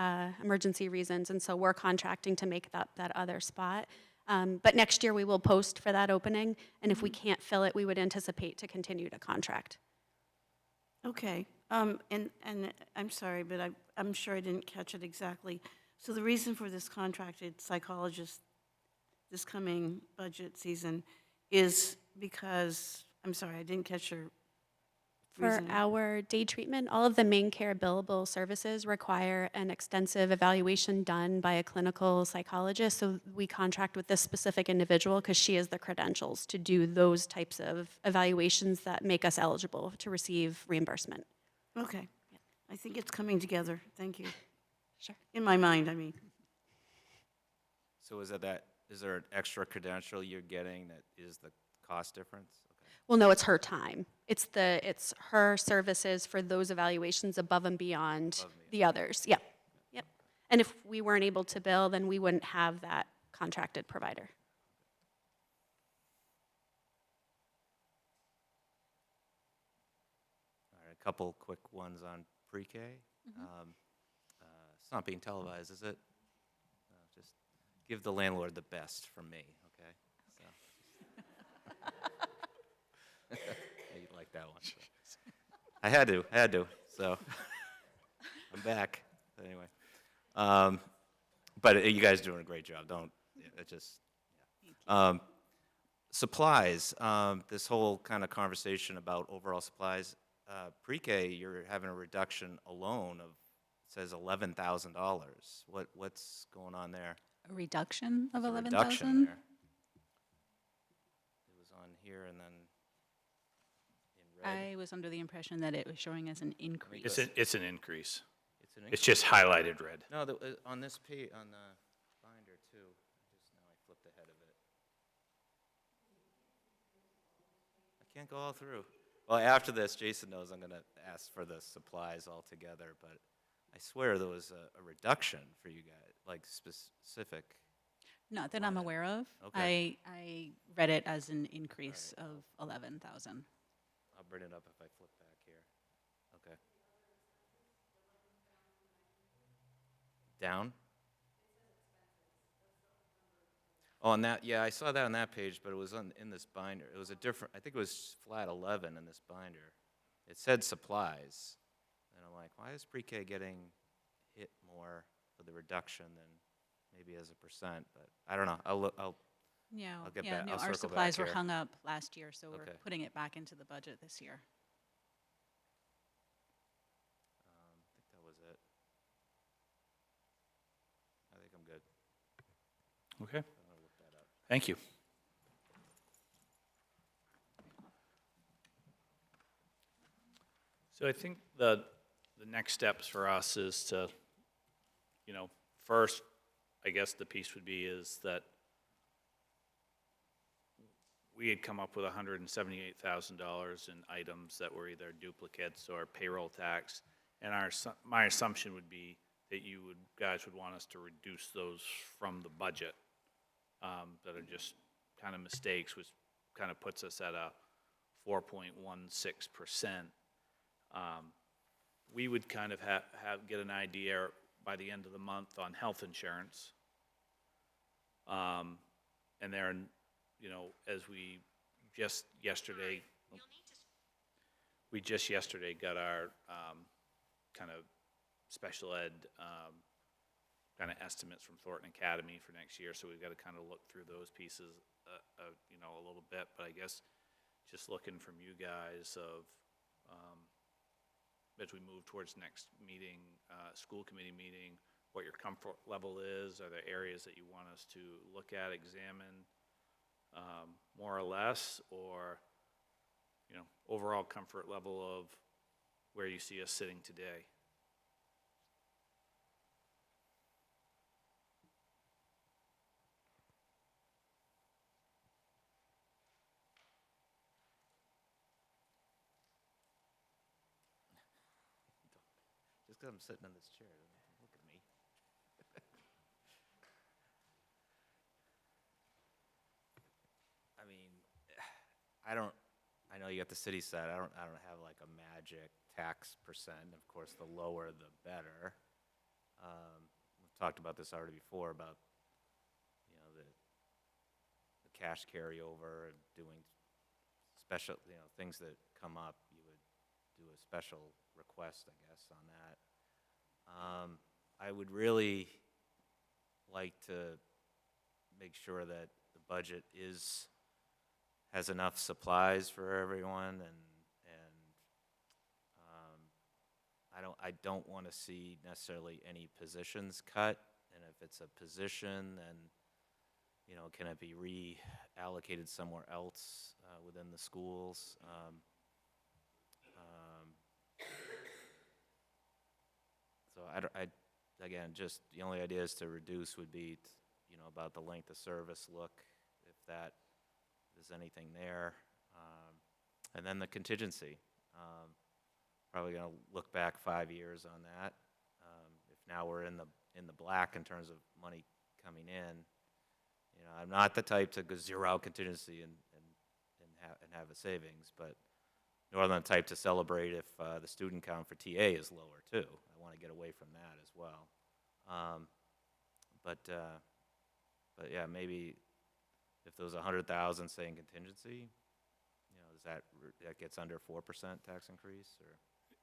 emergency reasons, and so we're contracting to make that other spot. But next year we will post for that opening, and if we can't fill it, we would anticipate to continue to contract. Okay, and I'm sorry, but I'm sure I didn't catch it exactly. So the reason for this contracted psychologist this coming budget season is because, I'm sorry, I didn't catch your For reasoning. our day treatment, all of the main care billable services require an extensive evaluation done by a clinical psychologist. So we contract with this specific individual because she has the credentials to do those types of evaluations that make us eligible to receive reimbursement. Okay, I think it's coming together, thank you. Sure. In my mind, I mean. So is there an extra credential you're getting that is the cost difference? Okay. Well, no, it's her time. It's her services for those evaluations above and beyond the others. Yep. Yep. And if we weren't able to bill, then we wouldn't have that contracted provider. All right, a couple quick ones on pre-K. It's not being televised, is it? Just give the landlord the best from me, okay? So. Yeah, you like that one. So. I had to, so I'm back. Anyway. But you guys are doing a great job. Supplies, this whole kind of conversation about overall supplies, pre-K, you're having a reduction alone of says $11,000. What's going on there? A reduction of There's a 11,000? reduction there. It was on here and then in red. I was under the impression that it was showing as an increase. It's an increase. It's an It's just highlighted red. No, on this page, on the binder too. Now I flipped ahead of it. I can't go all through. Well, after this, Jason knows I'm going to ask for the supplies altogether, but I swear there was a reduction for you guys, like specific. Not that I'm aware of. Okay. I read it as an increase of 11,000. I'll bring it up if I flip back here. Okay. Down? Oh, on that, yeah, I saw that on that page, but it was in this binder. It was a different, I think it was flat 11 in this binder. It said supplies. And I'm like, why is pre-K getting hit more for the reduction than maybe as a percent? But I don't know. I'll get back. No, I'll our circle supplies back were here. hung up last year, so we're Okay. putting it back into the budget this year. I think that was it. I think I'm good. Okay. I'm gonna look that up. Thank you. So I think the next steps for us is to, first, I guess the piece would be is that we had come up with $178,000 in items that were either duplicates or payroll tax, and my assumption would be that guys would want us to reduce those from the budget that are just kind of mistakes, which kind of puts us at a 4.16%. We would kind of get an idea by the end of the month on health insurance. And then, as we just yesterday got our kind of special ed kind of estimates from Thornton Academy for next year, so we've got to kind of look through those pieces, a little bit. But I guess just looking from you guys of, as we move towards next meeting, school committee meeting, what your comfort level is. Are there areas that you want us to look at, examine, more or less, or, overall comfort level of where you see us sitting today? Just because I'm sitting in this chair, doesn't look at me. I mean, I know you got the city side. I don't have like a magic tax percent. Of course, the lower the better. We've talked about this already before about, the cash carryover and doing special, things that come up. You would do a special request, I guess, on that. I would really like to make sure that the budget has enough supplies for everyone, and I don't want to see necessarily any positions cut. And if it's a position, then can it be reallocated somewhere else within the schools? So again, just the only idea is to reduce would be, about the length of service look, if there's anything there. And then the contingency. Probably going to look back 5 years on that. If now we're in the black in terms of money coming in, I'm not the type to go zero out contingency and have a savings, but nor am I the type to celebrate if the student count for TA is lower too. I want to get away from that as well. But yeah, maybe if there was 100,000 say in contingency, that gets under 4% tax increase, or?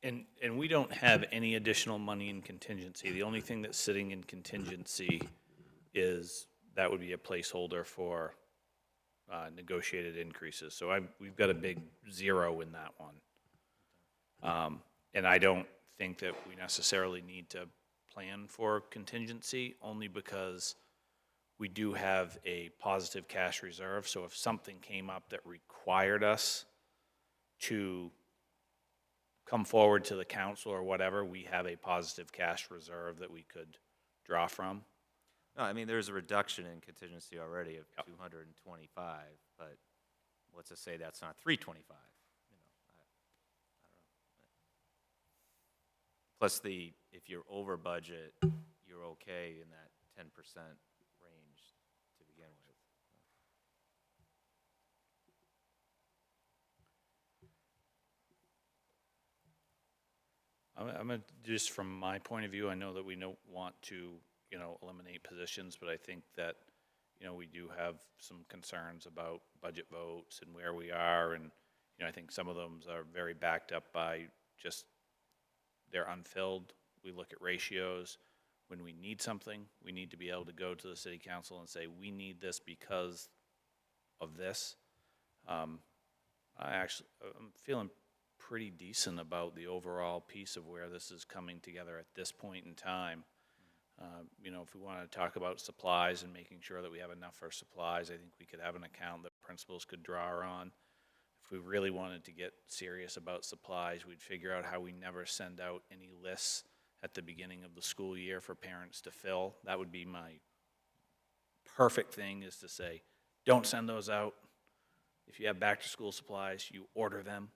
And we don't have any additional money in contingency. The only thing that's sitting in contingency that would be a placeholder for negotiated increases. So we've got a big zero in that one. And I don't think that we necessarily need to plan for contingency, only because we do have a positive cash reserve. So if something came up that required us to come forward to the council or whatever, we have a positive cash reserve that we could draw from. No, I mean, there's a reduction in contingency already of 225, but what's to say that's not 325? You know, I don't know. Plus if you're over budget, you're okay in that 10% range to begin with. Just from my point of view, I know that we don't want to, eliminate positions, but I think that, we do have some concerns about budget votes and where we are, and, I think some of them are very backed up by just, they're unfilled. We look at ratios. When we need something, we need to be able to go to the city council and say, we need this because of this. I'm feeling pretty decent about the overall piece of where this is coming together at this point in time. If we want to talk about supplies and making sure that we have enough for supplies, I think we could have an account that principals could draw on. If we really wanted to get serious about supplies, we'd figure out how we never send out any lists at the beginning of the school year for parents to fill. That would be my perfect thing, is to say, don't send those out. If you have back-to-school supplies, you order them.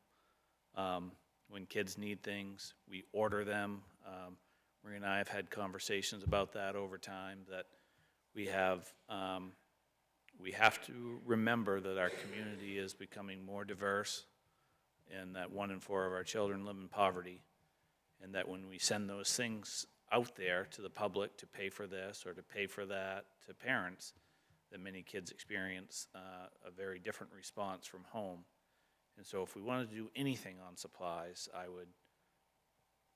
When kids need things, we order them. Maria and I have had conversations about that over time, that we have to remember that our community is becoming more diverse, and that 1 in 4 of our children live in poverty, and that when we send those things out there to the public to pay for this or to pay for that to parents, that many kids experience a very different response from home. And so if we wanted to do anything on supplies, I would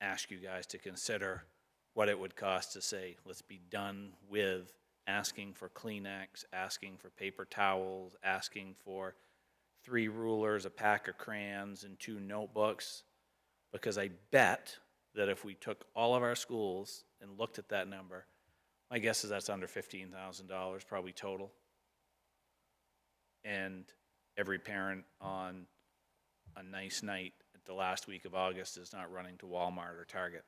ask you guys to consider what it would cost to say, let's be done with asking for Kleenex, asking for paper towels, asking for 3 rulers, a pack of crayons, and 2 notebooks. Because I bet that if we took all of our schools and looked at that number, my guess is that's under $15,000 probably total. And every parent on a nice night at the last week of August is not running to Walmart or Target.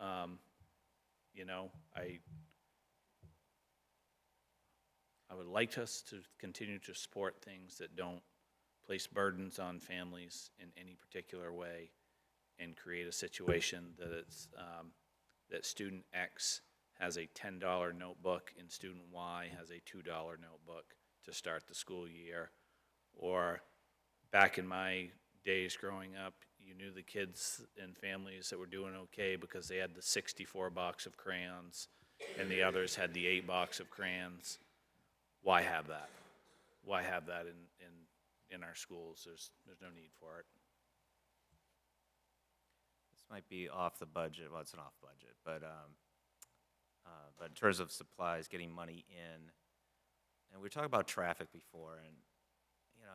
I would like us to continue to support things that don't place burdens on families in any particular way, and create a situation that it's that student X has a $10 notebook and student Y has a $2 notebook to start the school year. Or back in my days growing up, you knew the kids and families that were doing okay because they had the 64 box of crayons and the others had the 8 box of crayons. Why have that? Why have that in our schools? There's no need for it. This might be off the budget. Well, it's an off budget, but in terms of supplies, getting money in, and we were talking about traffic before, and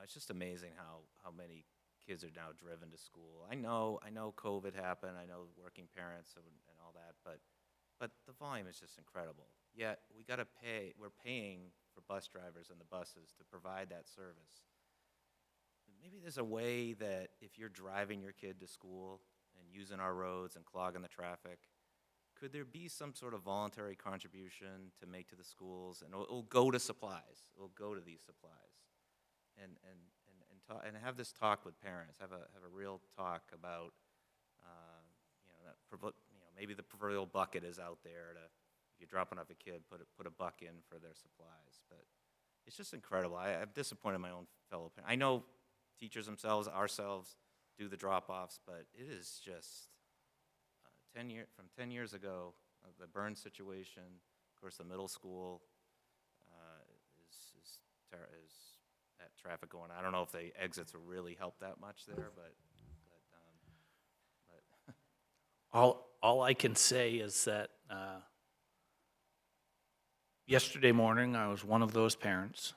it's just amazing how many kids are now driven to school. I know COVID happened. I know working parents and all that, but the volume is just incredible. Yet we got to pay. We're paying for bus drivers and the buses to provide that service. Maybe there's a way that if you're driving your kid to school and using our roads and clogging the traffic, could there be some sort of voluntary contribution to make to the schools, and it'll go to supplies. It'll go to these supplies, and have this talk with parents. Have a real talk about maybe the proverbial bucket is out there to, if you're dropping off a kid, put a buck in for their supplies. But it's just incredible. I'm disappointed in my own fellow parents. I know teachers themselves, ourselves, do the drop-offs, but it is just 10 years ago, the Burns situation. Of course, the middle school is that traffic going. I don't know if the exits will really help that much there, but All I can say is that yesterday morning I was one of those parents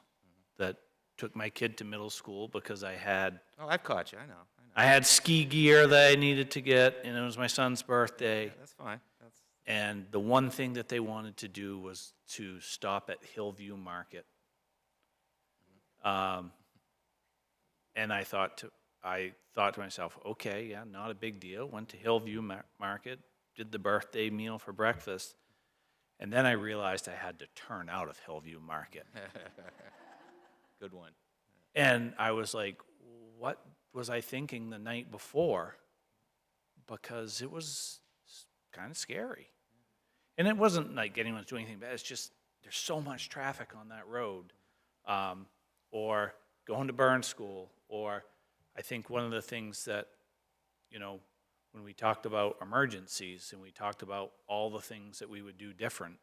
that took my kid to middle school because I had oh, I've caught you. I know. I had ski gear that I needed to get, and it was my son's birthday. That's fine. That's, And the one thing that they wanted to do was to stop at Hillview Market. And I thought to myself, okay, yeah, not a big deal. Went to Hillview Market, did the birthday meal for breakfast, and then I realized I had to turn out of Hillview Market. good one. And I was like, what was I thinking the night before? Because it was kind of scary. And it wasn't like anyone's doing anything bad. It's just there's so much traffic on that road. Or going to Burns School. Or I think one of the things that, you know, when we talked about emergencies and we talked about all the things that we would do different,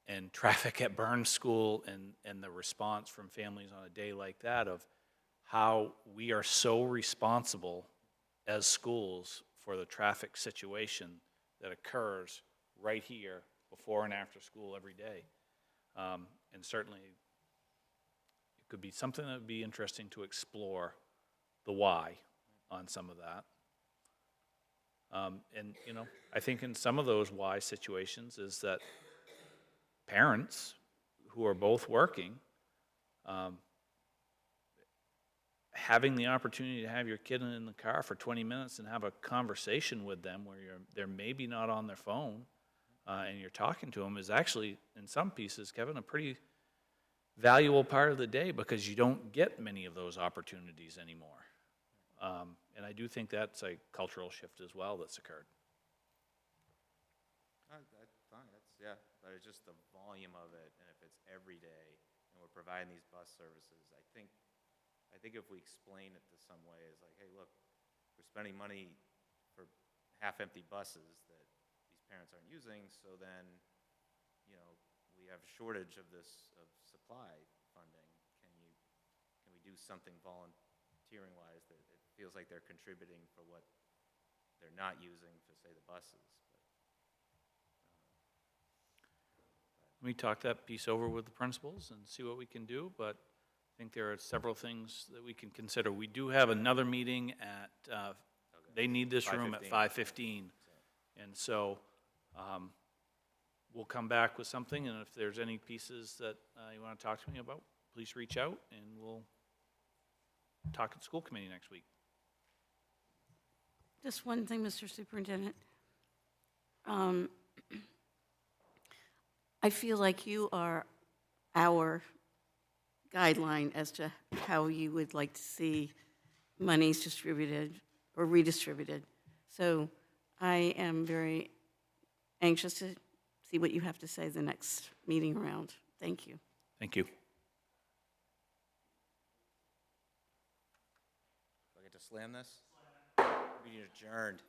and traffic at Burns School and the response from families on a day like that of how we are so responsible as schools for the traffic situation that occurs right here before and after school every day. And certainly it could be something that would be interesting to explore the why on some of that. And, you know, I think in some of those why situations is that parents who are both working, having the opportunity to have your kid in the car for 20 minutes and have a conversation with them where they're maybe not on their phone and you're talking to them is actually, in some pieces, Kevin, a pretty valuable part of the day because you don't get many of those opportunities anymore. And I do think that's a cultural shift as well that's occurred. That's fine. Yeah, but it's just the volume of it, and if it's every day, and we're providing these bus services, I think if we explain it to some way, it's like, hey, look, we're spending money for half-empty buses that these parents aren't using, so then, you know, we have a shortage of supply funding. Can we do something volunteering-wise that it feels like they're contributing for what they're not using for, say, the buses? Let me talk that piece over with the principals and see what we can do, but I think there are several things that we can consider. We do have another meeting at, they need this room at 5:15. And so we'll come back with something, and if there's any pieces that you want to talk to me about, please reach out, and we'll talk at the school committee next week. Just one thing, Mr. Superintendent. I feel like you are our guideline as to how you would like to see monies distributed or redistributed. So I am very anxious to see what you have to say the next meeting around. Thank you. Thank you. Do I get to slam this? Meeting adjourned.